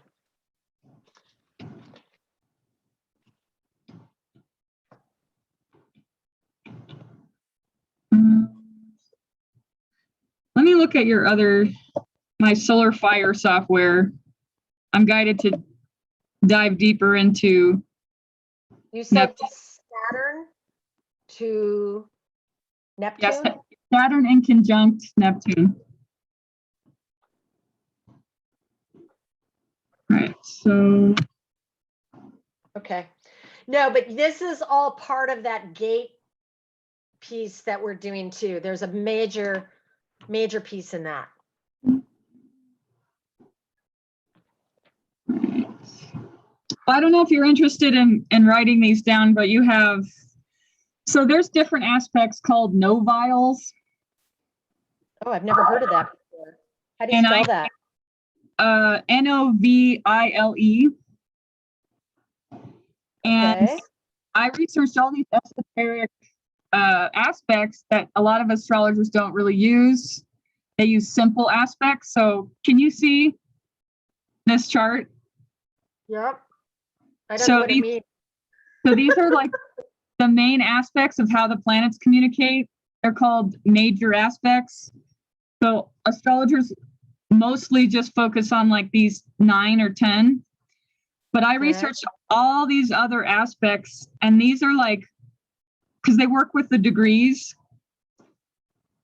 S1: Let me look at my solar fire software. I'm guided to dive deeper into.
S2: You said Saturn to Neptune?
S1: Yes, Saturn in conjunct Neptune. Right, so.
S2: Okay. No, but this is all part of that gate piece that we're doing too. There's a major piece in that.
S1: I don't know if you're interested in writing these down, but you have, so there's different aspects called noviles.
S2: Oh, I've never heard of that before. How do you spell that?
S1: Novile. And
S2: Okay.
S1: I researched all these esoteric aspects that a lot of astrologers don't really use. They use simple aspects. So can you see this chart?
S2: Yep. I don't know what it means.
S1: So these are like the main aspects of how the planets communicate. They're called major aspects. So astrologers mostly just focus on like these 9 or 10. But I researched all these other aspects, and these are like, because they work with the degrees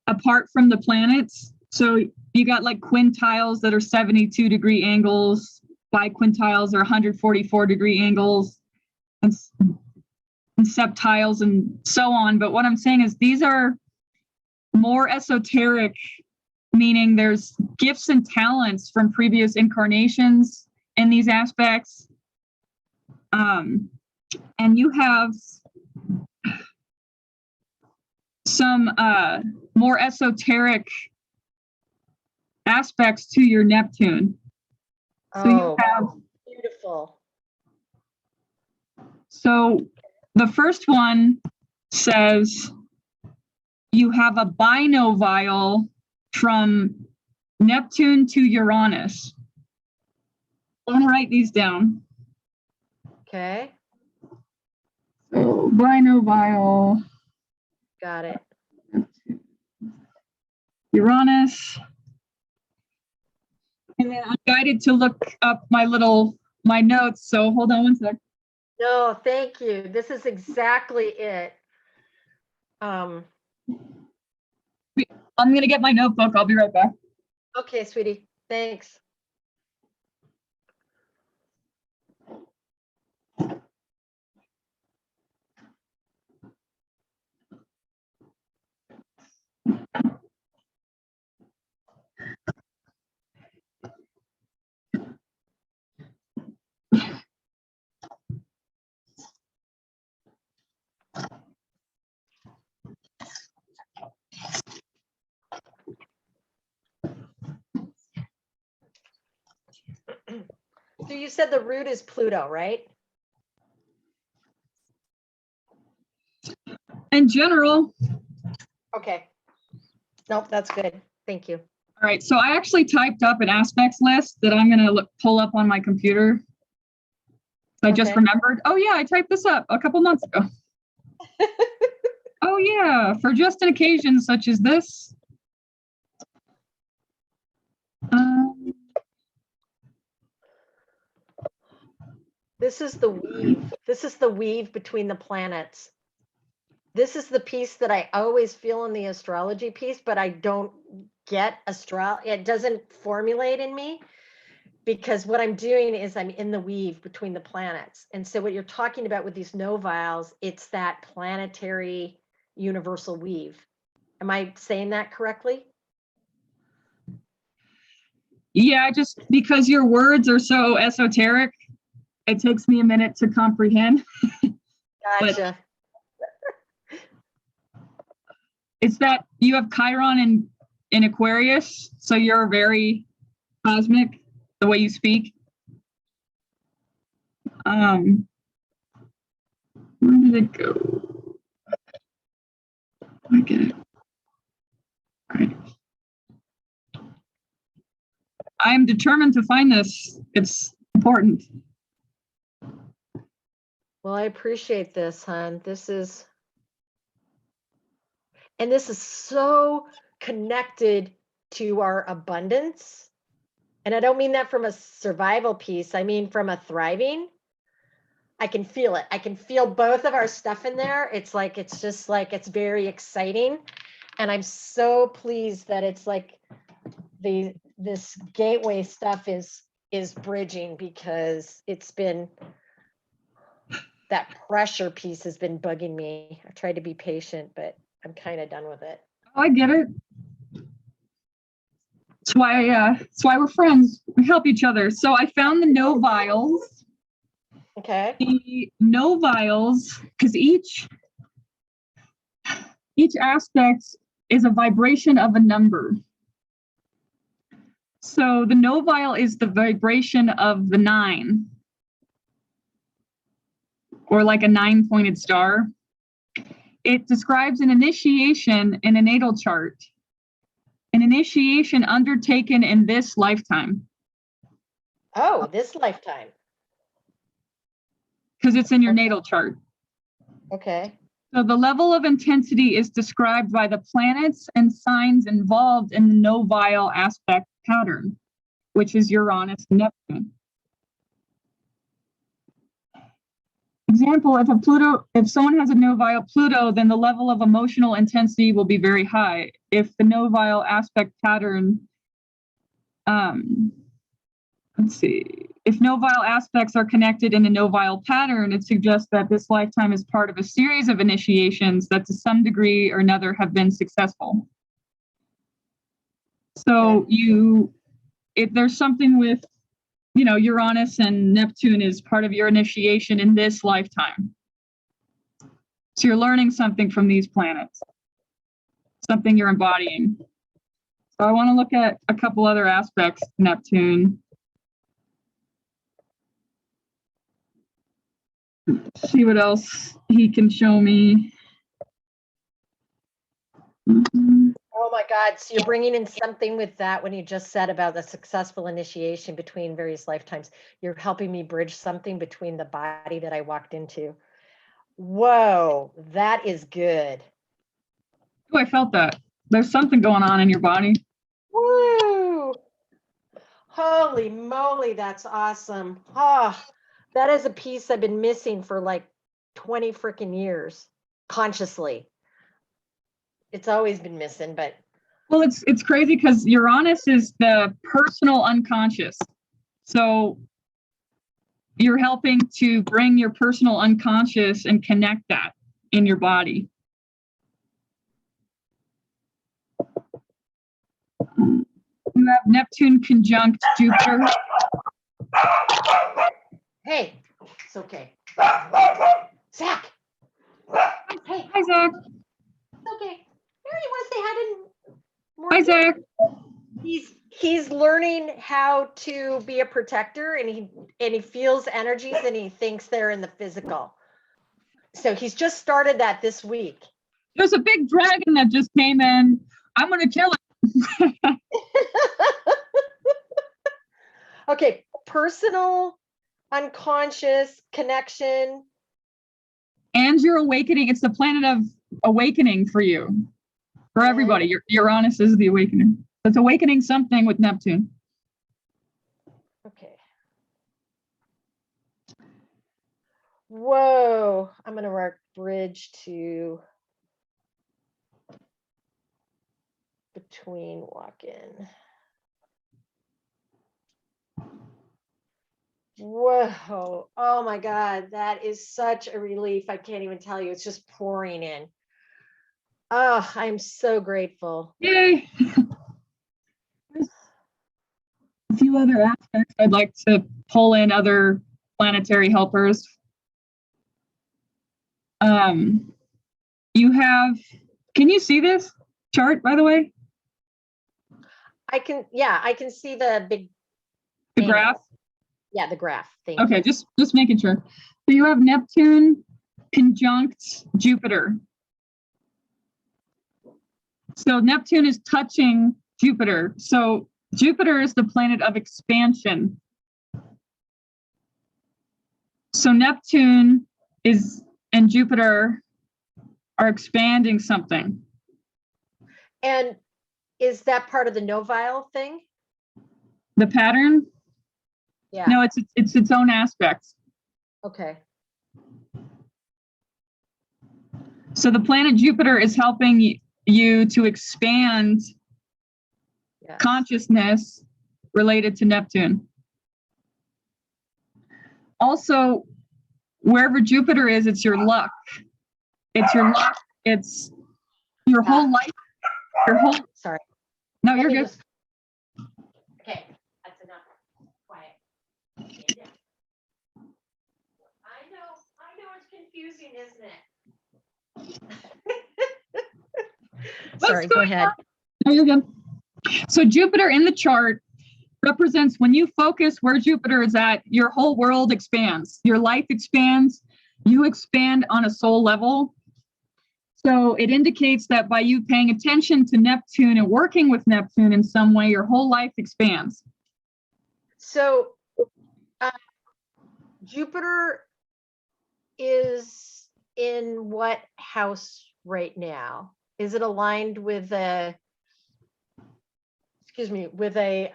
S1: apart from the planets. So you got like quintiles that are 72-degree angles, biquintiles are 144-degree angles, and septiles and so on. But what I'm saying is these are more esoteric, meaning there's gifts and talents from previous incarnations in these aspects. And you have some more esoteric aspects to your Neptune. So you have
S2: beautiful.
S1: So the first one says you have a binovile from Neptune to Uranus. I'm going to write these down.
S2: Okay.
S1: So binovile.
S2: Got it.
S1: Uranus. And then I'm guided to look up my notes. So hold on one sec.
S2: No, thank you. This is exactly it.
S1: I'm going to get my notebook. I'll be right back.
S2: Okay, sweetie. Thanks. So you said the root is Pluto, right?
S1: In general.
S2: Okay. Nope, that's good. Thank you.
S1: All right, so I actually typed up an aspects list that I'm going to pull up on my computer. I just remembered, oh yeah, I typed this up a couple months ago. Oh yeah, for just an occasion such as this.
S2: This is the weave. This is the weave between the planets. This is the piece that I always feel in the astrology piece, but I don't get it doesn't formulate in me, because what I'm doing is I'm in the weave between the planets. And so what you're talking about with these noviles, it's that planetary universal weave. Am I saying that correctly?
S1: Yeah, just because your words are so esoteric, it takes me a minute to comprehend.
S2: Gotcha.
S1: It's that you have Chiron in Aquarius, so you're very cosmic the way you speak. Where did it go? I get it. All right. I am determined to find this. It's important.
S2: Well, I appreciate this, hon. This is so connected to our abundance. And I don't mean that from a survival piece. I mean from a thriving. I can feel it. I can feel both of our stuff in there. It's like, it's just like, it's very exciting. And I'm so pleased that it's like this gateway stuff is bridging, because it's been, that pressure piece has been bugging me. I tried to be patient, but I'm kind of done with it.
S1: Oh, I get it. That's why we're friends. We help each other. So I found the noviles.
S2: Okay.
S1: The noviles, because each aspect is a vibration of a number. So the novile is the vibration of the 9, or like a 9-pointed star. It describes an initiation in a natal chart, an initiation undertaken in this lifetime.
S2: Oh, this lifetime.
S1: because it's in your natal chart.
S2: Okay.
S1: So the level of intensity is described by the planets and signs involved in the novile aspect pattern, which is Uranus and Neptune. Example, if someone has a novile Pluto, then the level of emotional intensity will be very high. If the novile aspect pattern, let's see, if novile aspects are connected in a novile pattern, it suggests that this lifetime is part of a series of initiations that to some degree or another have been successful. So there's something with, Uranus and Neptune is part of your initiation in this lifetime. So you're learning something from these planets, something you're embodying. So I want to look at a couple other aspects of Neptune. See what else he can show me.
S2: Oh my God. So you're bringing in something with that when you just said about the successful initiation between various lifetimes. You're helping me bridge something between the body that I walked into. Whoa, that is good.
S1: Oh, I felt that. There's something going on in your body.
S2: Woo! Holy moly, that's awesome. Oh, that is a piece I've been missing for like 20 freaking years, consciously. It's always been missing, but.
S1: Well, it's crazy because Uranus is the personal unconscious. So you're helping to bring your personal unconscious and connect that in your body. You have Neptune conjunct Jupiter.
S2: Hey, it's okay. Zach. Hey.
S1: Hi, Zach.
S2: It's okay. Mary, you want to say hi to Morgan?
S1: Hi, Zach.
S2: He's learning how to be a protector, and he feels energies and he thinks they're in the physical. So he's just started that this week.
S1: There's a big dragon that just came in. I'm gonna kill it.
S2: Okay, personal, unconscious connection.
S1: And you're awakening. It's the planet of awakening for you. For everybody. Your Uranus is the awakening. It's awakening something with Neptune.
S2: Okay. Whoa. I'm going to work bridge to between walk-in. Whoa. Oh my God. That is such a relief. I can't even tell you. It's just pouring in. Oh, I'm so grateful.
S1: Yay. A few other aspects. I'd like to pull in other planetary helpers. Can you see this chart, by the way?
S2: I can see the big
S1: graph.
S2: Yeah, the graph. Thank
S1: you. Just making sure. So you have Neptune conjunct Jupiter. So Neptune is touching Jupiter. So Jupiter is the planet of expansion. So Neptune and Jupiter are expanding something.
S2: And is that part of the novile thing?
S1: The pattern?
S2: Yeah.
S1: No, it's its own aspect.
S2: Okay.
S1: So the planet Jupiter is helping you to expand consciousness related to Neptune. Also, wherever Jupiter is, it's your luck. It's your luck. It's your whole life.
S2: Sorry.
S1: No, you're good.
S2: Okay, that's enough. Quiet. I know it's confusing, isn't it? Sorry, go ahead.
S1: No, you're good. So Jupiter in the chart represents when you focus where Jupiter is at, your whole world expands. Your life expands. You expand on a soul level. So it indicates that by you paying attention to Neptune and working with Neptune in some way, your whole life expands.
S2: So Jupiter is in what house right now? Is it aligned with a, excuse me, with a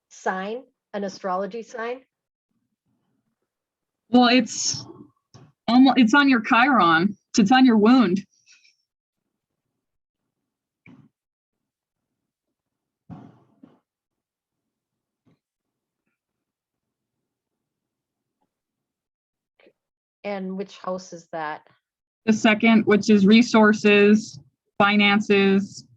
S2: sign, an astrology sign?
S1: Well, it's on your Chiron. So it's on your wound.
S2: And which house is that?
S1: The second, which is resources, finances.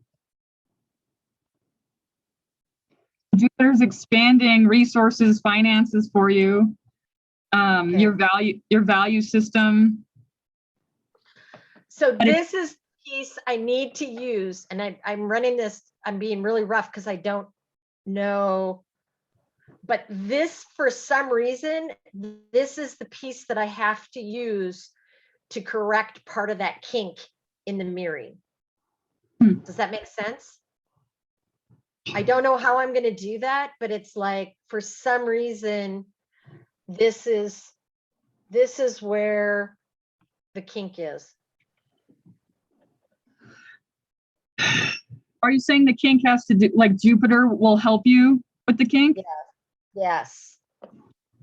S1: Jupiter's expanding resources, finances for you.
S2: Okay.
S1: Your value system.
S2: So this is the piece I need to use, and I'm running this, I'm being really rough because I don't know, but this, for some reason, this is the piece that I have to use to correct part of that kink in the mirroring. Does that make sense? I don't know how I'm going to do that, but it's like, for some reason, this is where the kink is.
S1: Are you saying the kink has to do, like Jupiter will help you with the kink?
S2: Yes.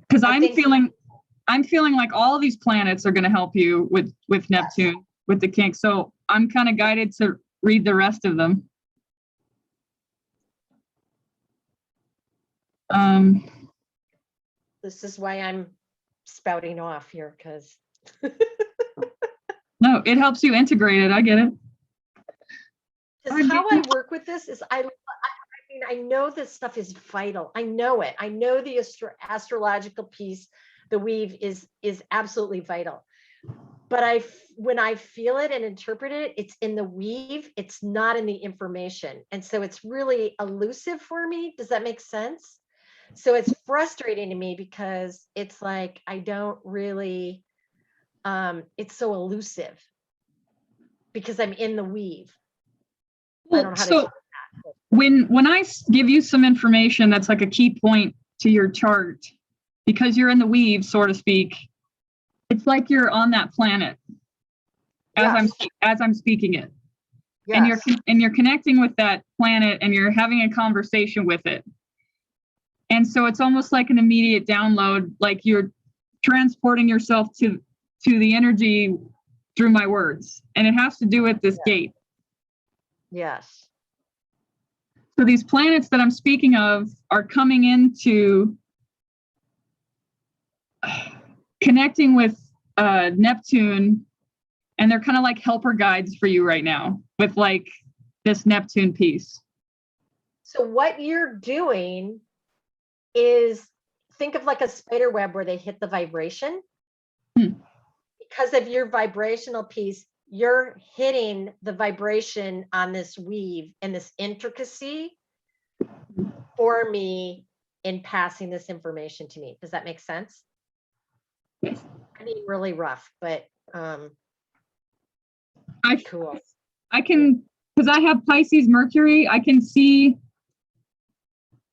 S1: Because I'm feeling like all of these planets are going to help you with Neptune, with the kink. So I'm kind of guided to read the rest of them.
S2: This is why I'm spouting off here, because
S1: no, it helps you integrate it. I get it.
S2: How I work with this is I mean, I know this stuff is vital. I know it. I know the astrological piece, the weave is absolutely vital. But when I feel it and interpret it, it's in the weave. It's not in the information. And so it's really elusive for me. Does that make sense? So it's frustrating to me because it's like, I don't really, it's so elusive because I'm in the weave. I don't know how to do that.
S1: When I give you some information that's like a key point to your chart, because you're in the weave, so to speak, it's like you're on that planet as I'm speaking it. Yes. And you're connecting with that planet and you're having a conversation with it. And so it's almost like an immediate download, like you're transporting yourself to the energy through my words. And it has to do with this gate.
S2: Yes.
S1: So these planets that I'm speaking of are coming into connecting with Neptune, and they're kind of like helper guides for you right now with like this Neptune piece.
S2: So what you're doing is, think of like a spider web where they hit the vibration. Because of your vibrational piece, you're hitting the vibration on this weave and this intricacy for me in passing this information to me. Does that make sense?
S1: Yes.
S2: I mean, really rough, but cool.
S1: I can, because I have Pisces Mercury, I can see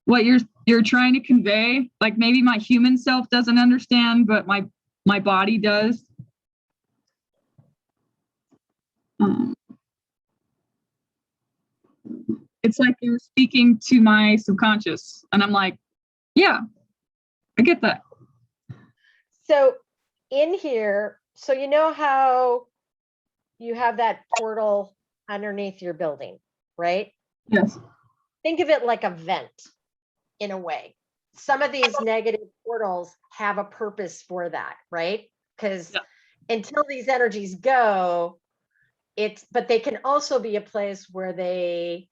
S1: what you're trying to convey. Like maybe my human self doesn't understand, but my body does. It's like you're speaking to my subconscious, and I'm like, yeah, I get that.
S2: So in here, so you know how you have that portal underneath your building, right?
S1: Yes.
S2: Think of it like a vent in a way. Some of these negative portals have a purpose for that, right? Because until these energies go, but they can also be a place where they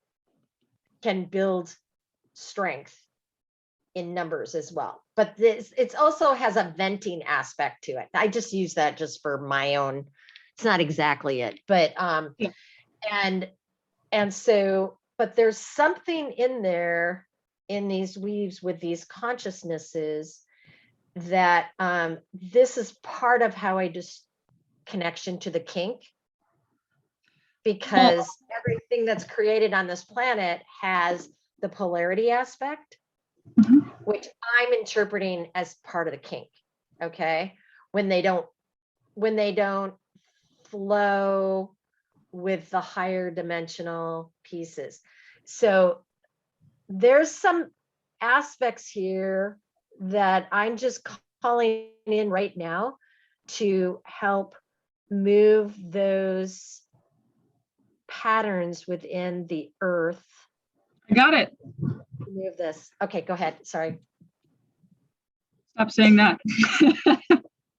S2: can build strength in numbers as well. But it also has a venting aspect to it. I just use that just for my own, it's not exactly it, but and so, but there's something in there in these weaves with these consciousnesses that this is part of how I just connection to the kink, because everything that's created on this planet has the polarity aspect,
S1: Mhm.
S2: which I'm interpreting as part of the kink. Okay. When they don't flow with the higher dimensional pieces. So there's some aspects here that I'm just calling in right now to help move those patterns within the earth.
S1: I got it.
S2: Move this. Okay, go ahead. Sorry.
S1: Stop saying that.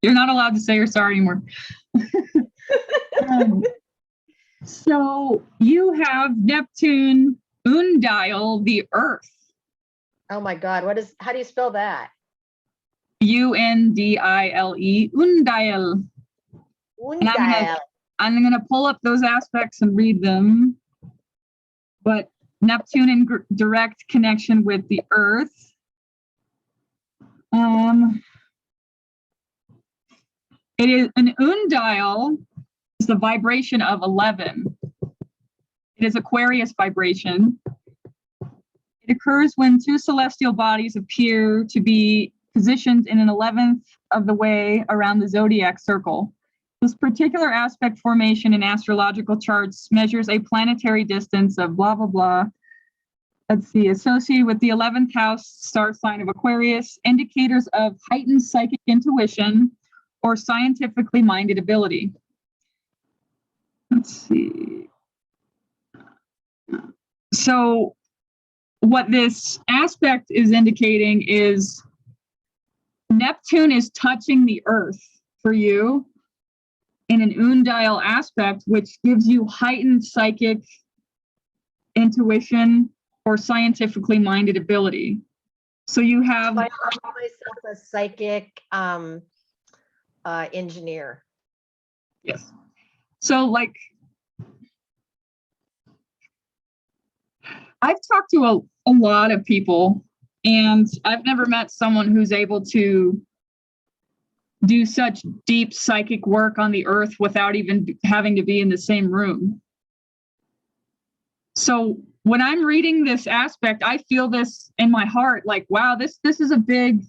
S1: You're not allowed to say you're sorry anymore. So you have Neptune undile the Earth.
S2: Oh my God. How do you spell that?
S1: Undile, undile. And I'm gonna pull up those aspects and read them. But Neptune in direct connection with the Earth. It is an undile is the vibration of 11. It is Aquarius vibration. It occurs when two celestial bodies appear to be positioned in an 11th of the way around the zodiac circle. This particular aspect formation in astrological charts measures a planetary distance of blah, blah, blah. Let's see, associated with the 11th house star sign of Aquarius, indicators of heightened psychic intuition or scientifically minded ability. Let's see. So what this aspect is indicating is Neptune is touching the Earth for you in an undile aspect, which gives you heightened psychic intuition or scientifically minded ability. So you have
S2: I call myself a psychic engineer.
S1: Yes. So like I've talked to a lot of people, and I've never met someone who's able to do such deep psychic work on the Earth without even having to be in the same room. So when I'm reading this aspect, I feel this in my heart, like, wow, this is a big,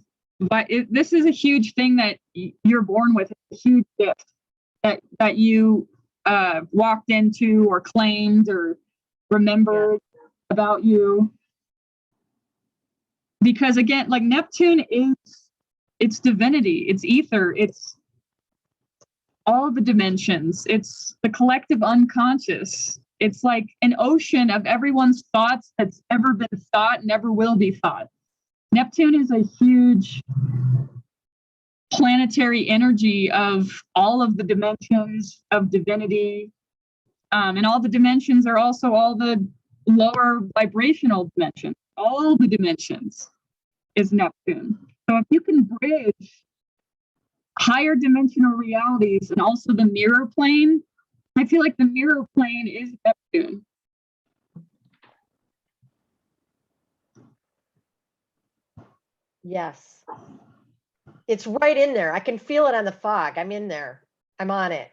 S1: this is a huge thing that you're born with, a huge gift that you walked into or claimed or remembered about you. Because again, like Neptune it's divinity, it's ether, it's all the dimensions, it's the collective unconscious. It's like an ocean of everyone's thoughts that's ever been thought, never will be thought. Neptune is a huge planetary energy of all of the dimensions of divinity. And all the dimensions are also all the lower vibrational dimensions. All the dimensions is Neptune. So if you can bridge higher dimensional realities and also the mirror plane, I feel like the mirror plane is Neptune.
S2: Yes. It's right in there. I can feel it on the fog. I'm in there. I'm on it.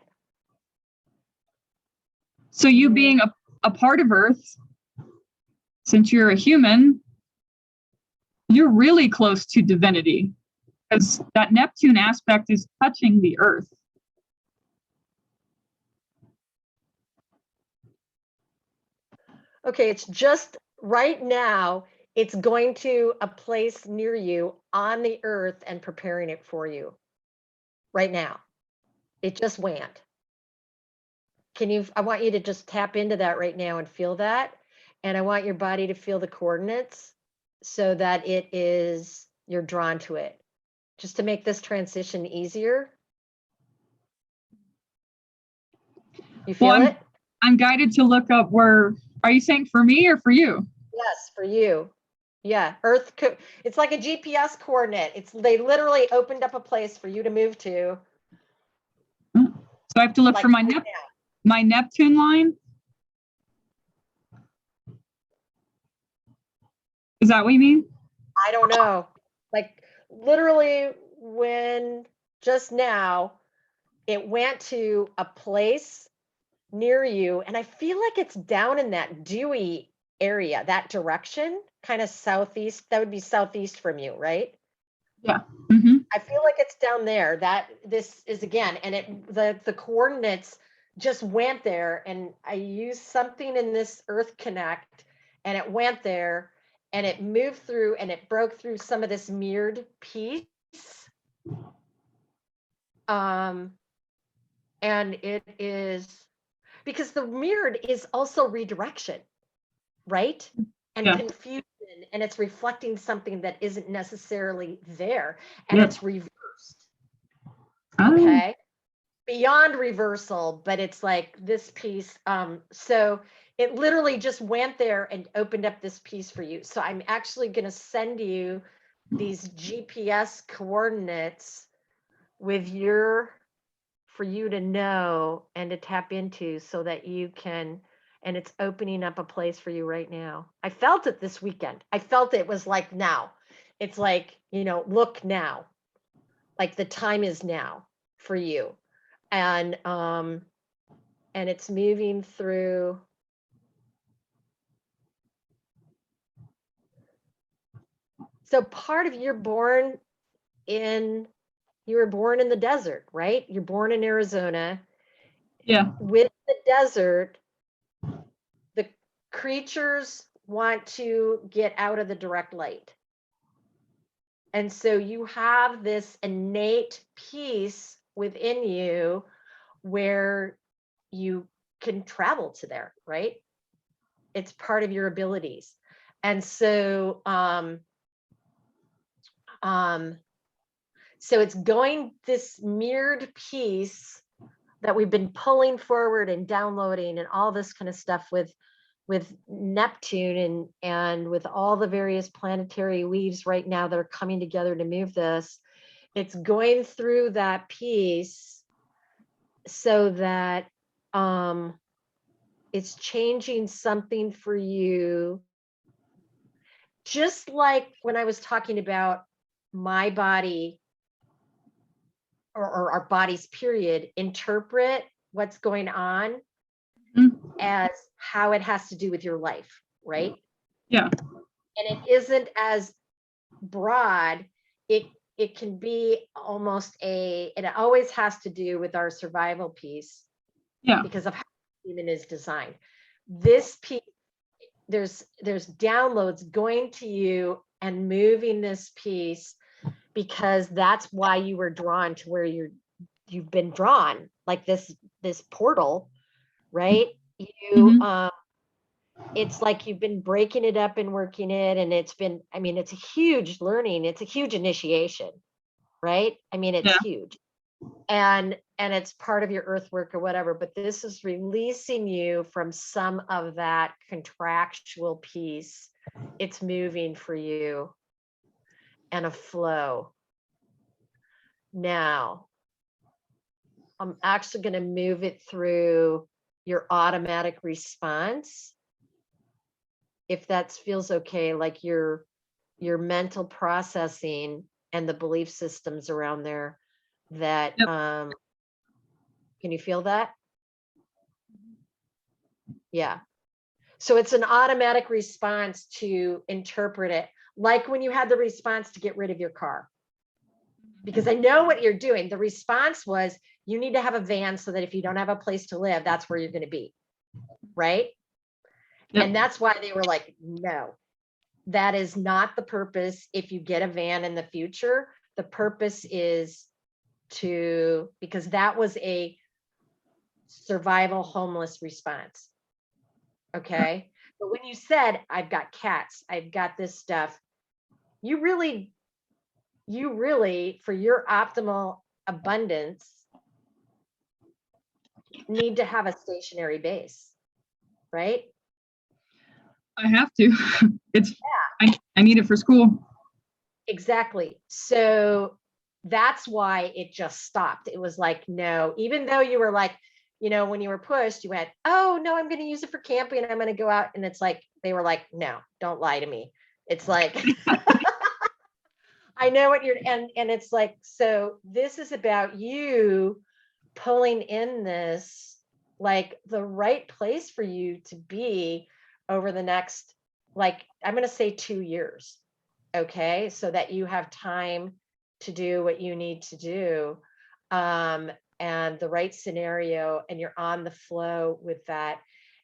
S1: So you being a part of Earth, since you're a human, you're really close to divinity because that Neptune aspect is touching the Earth.
S2: Okay, it's just right now, it's going to a place near you on the earth and preparing it for you right now. It just went. I want you to just tap into that right now and feel that. And I want your body to feel the coordinates so that you're drawn to it. Just to make this transition easier. You feel it?
S1: I'm guided to look up where, are you saying for me or for you?
S2: Yes, for you. Yeah, it's like a GPS coordinate. They literally opened up a place for you to move to.
S1: So I have to look for my Neptune line? Is that what you mean?
S2: I don't know. Like literally when just now it went to a place near you, and I feel like it's down in that dewy area, that direction, kind of southeast. That would be southeast from you, right?
S1: Yeah. Mm-hmm.
S2: I feel like it's down there. That this is again, and the coordinates just went there, and I used something in this Earth Connect, and it went there, and it moved through, and it broke through some of this mirrored piece. And it is because the mirrored is also redirection, right? And
S1: Yeah.
S2: confusion, and it's reflecting something that isn't necessarily there, and
S1: Yep.
S2: it's reversed.
S1: Oh.
S2: Okay. Beyond reversal, but it's like this piece. So it literally just went there and opened up this piece for you. So I'm actually going to send you these GPS coordinates with for you to know and to tap into so that you can, and it's opening up a place for you right now. I felt it this weekend. I felt it was like now. It's like, look now. Like the time is now for you. And it's moving through. So part of you were born in the desert, right? You're born in Arizona.
S1: Yeah.
S2: With the desert, the creatures want to get out of the direct light. And so you have this innate peace within you where you can travel to there, right? It's part of your abilities. And so so it's going this mirrored piece that we've been pulling forward and downloading and all this kind of stuff with Neptune and with all the various planetary weaves right now that are coming together to move this. It's going through that piece so that it's changing something for you. Just like when I was talking about my body or our bodies, period, interpret what's going on as how it has to do with your life, right?
S1: Yeah.
S2: And it isn't as broad. It can be almost and it always has to do with our survival piece.
S1: Yeah.
S2: Because of how human is designed. This piece, there's downloads going to you and moving this piece because that's why you were drawn to where you've been drawn, like this portal, right? It's like you've been breaking it up and working it, and it's a huge learning, it's a huge initiation, right? It's huge, and it's part of your earth work or whatever, but this is releasing you from some of that contractual piece. It's moving for you and a flow. Now I'm actually going to move it through your automatic response, if that feels okay, like your mental processing and the belief systems around there that
S1: Yep.
S2: Can you feel that? Yeah. So it's an automatic response to interpret it, like when you had the response to get rid of your car. Because I know what you're doing. The response was you need to have a van so that if you don't have a place to live, that's where you're going to be. Right? Yep. And that's why they were like, no, that is not the purpose. If you get a van in the future, the purpose is because that was a survival homeless response. Okay. But when you said, I've got cats, I've got this stuff, you really, for your optimal abundance, need to have a stationary base, right?
S1: I have to. I need it for school.
S2: Exactly. So that's why it just stopped. It was like, no, even though you were like, when you were pushed, you went, oh no, I'm going to use it for camping and I'm going to go out. And it's like, they were like, no, don't lie to me. It's like, I know what and it's like, so this is about you pulling in this, like the right place for you to be over the next, like, I'm going to say 2 years. Okay. So that you have time to do what you need to do. And the right scenario, and you're on the flow with that.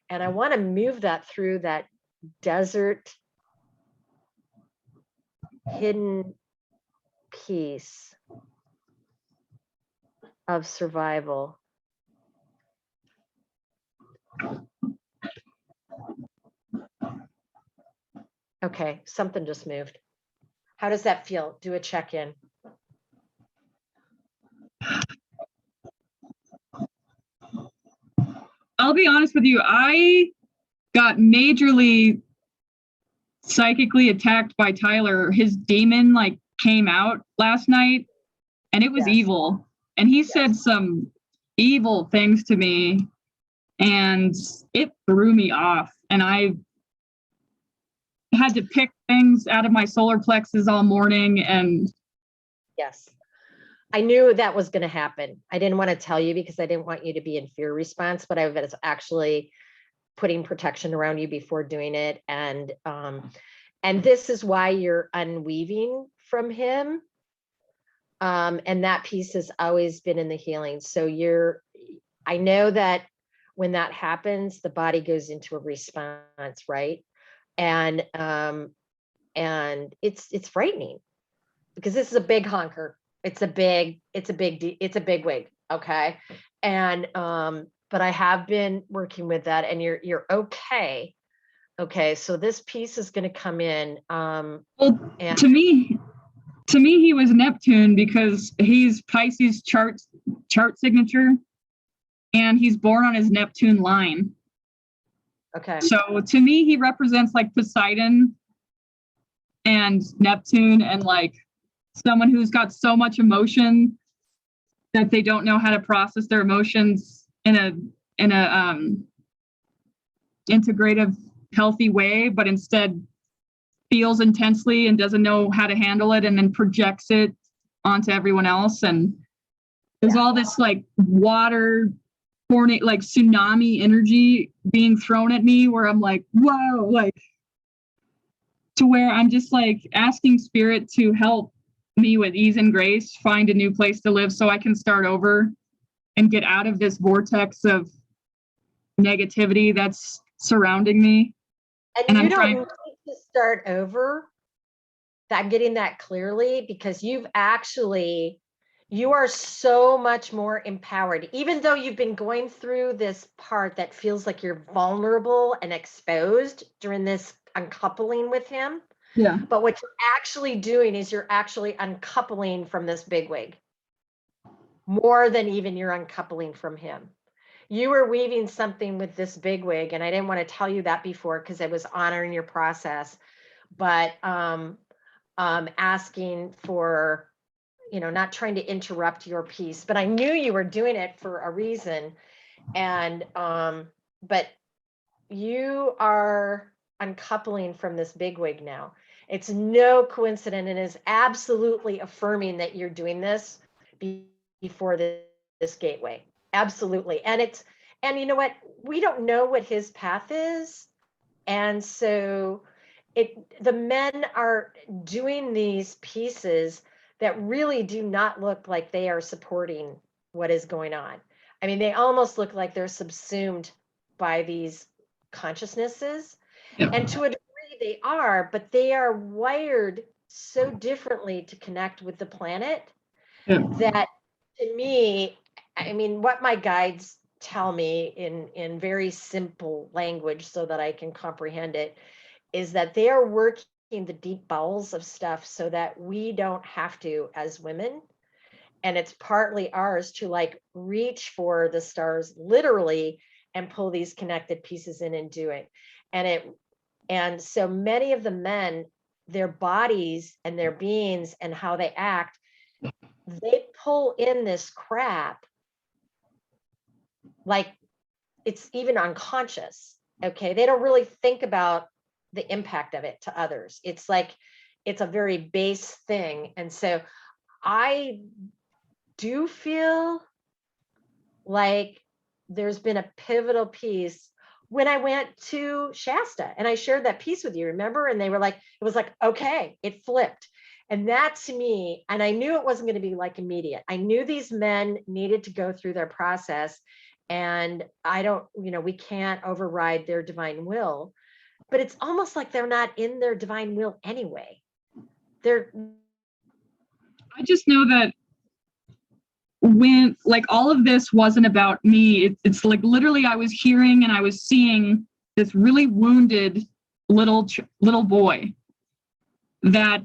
S2: And I want to move that through that desert hidden piece of survival. Okay, something just moved. How does that feel? Do a check-in.
S1: I'll be honest with you, I got majorly psychically attacked by Tyler. His demon like came out last night, and it was
S2: Yes.
S1: evil. And he said some evil things to me, and it threw me off. And I had to pick things out of my solar plexus all morning. And
S2: yes, I knew that was going to happen. I didn't want to tell you because I didn't want you to be in fear response, but I was actually putting protection around you before doing it. And this is why you're unweaving from him. And that piece has always been in the healing. So I know that when that happens, the body goes into a response, right? And it's frightening because this is a big honker. It's a big wig. Okay. And, but I have been working with that, and you're okay. Okay. So this piece is going to come in.
S1: Well, to me, he was Neptune because he's Pisces chart signature, and he's born on his Neptune line.
S2: Okay.
S1: So to me, he represents like Poseidon and Neptune, and like someone who's got so much emotion that they don't know how to process their emotions in a integrative, healthy way, but instead feels intensely and doesn't know how to handle it, and then projects it onto everyone else. And there's all this like water, like tsunami energy being thrown at me, where I'm like, whoa, like, to where I'm just like asking spirit to help me with ease and grace find a new place to live so I can start over and get out of this vortex of negativity that's surrounding me.
S2: And you don't need to start over. I'm getting that clearly because you are so much more empowered, even though you've been going through this part that feels like you're vulnerable and exposed during this uncoupling with him.
S1: Yeah.
S2: But what you're actually doing is you're actually uncoupling from this bigwig more than even you're uncoupling from him. You were weaving something with this bigwig, and I didn't want to tell you that before because I was honoring your process, but asking for, not trying to interrupt your piece, but I knew you were doing it for a reason. And but you are uncoupling from this bigwig now. It's no coincidence, and is absolutely affirming that you're doing this before this gateway. Absolutely. And you know what? We don't know what his path is. And so the men are doing these pieces that really do not look like they are supporting what is going on. I mean, they almost look like they're subsumed by these consciousnesses. Yeah. And to a degree they are, but they are wired so differently to connect with the planet. Yeah. That to me, I mean, what my guides tell me in very simple language so that I can comprehend it is that they are working the deep bowels of stuff so that we don't have to as women. And it's partly ours to like reach for the stars literally and pull these connected pieces in and do it. And so many of the men, their bodies and their beings and how they act, they pull in this crap like it's even unconscious. Okay. They don't really think about the impact of it to others. It's like, it's a very base thing. And so I do feel like there's been a pivotal piece when I went to Shasta and I shared that piece with you, remember? And they were like, it was like, okay, it flipped. And that to me, and I knew it wasn't going to be like immediate. I knew these men needed to go through their process. And I don't, we can't override their divine will, but it's almost like they're not in their divine will anyway.
S1: I just know that when like all of this wasn't about me, it's like literally I was hearing and I was seeing this really wounded little boy that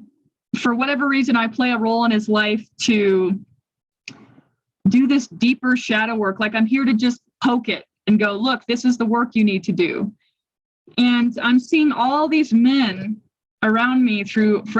S1: for whatever reason I play a role in his life to do this deeper shadow work. Like I'm here to just poke it and go, look, this is the work you need to do. And I'm seeing all these men around me through friends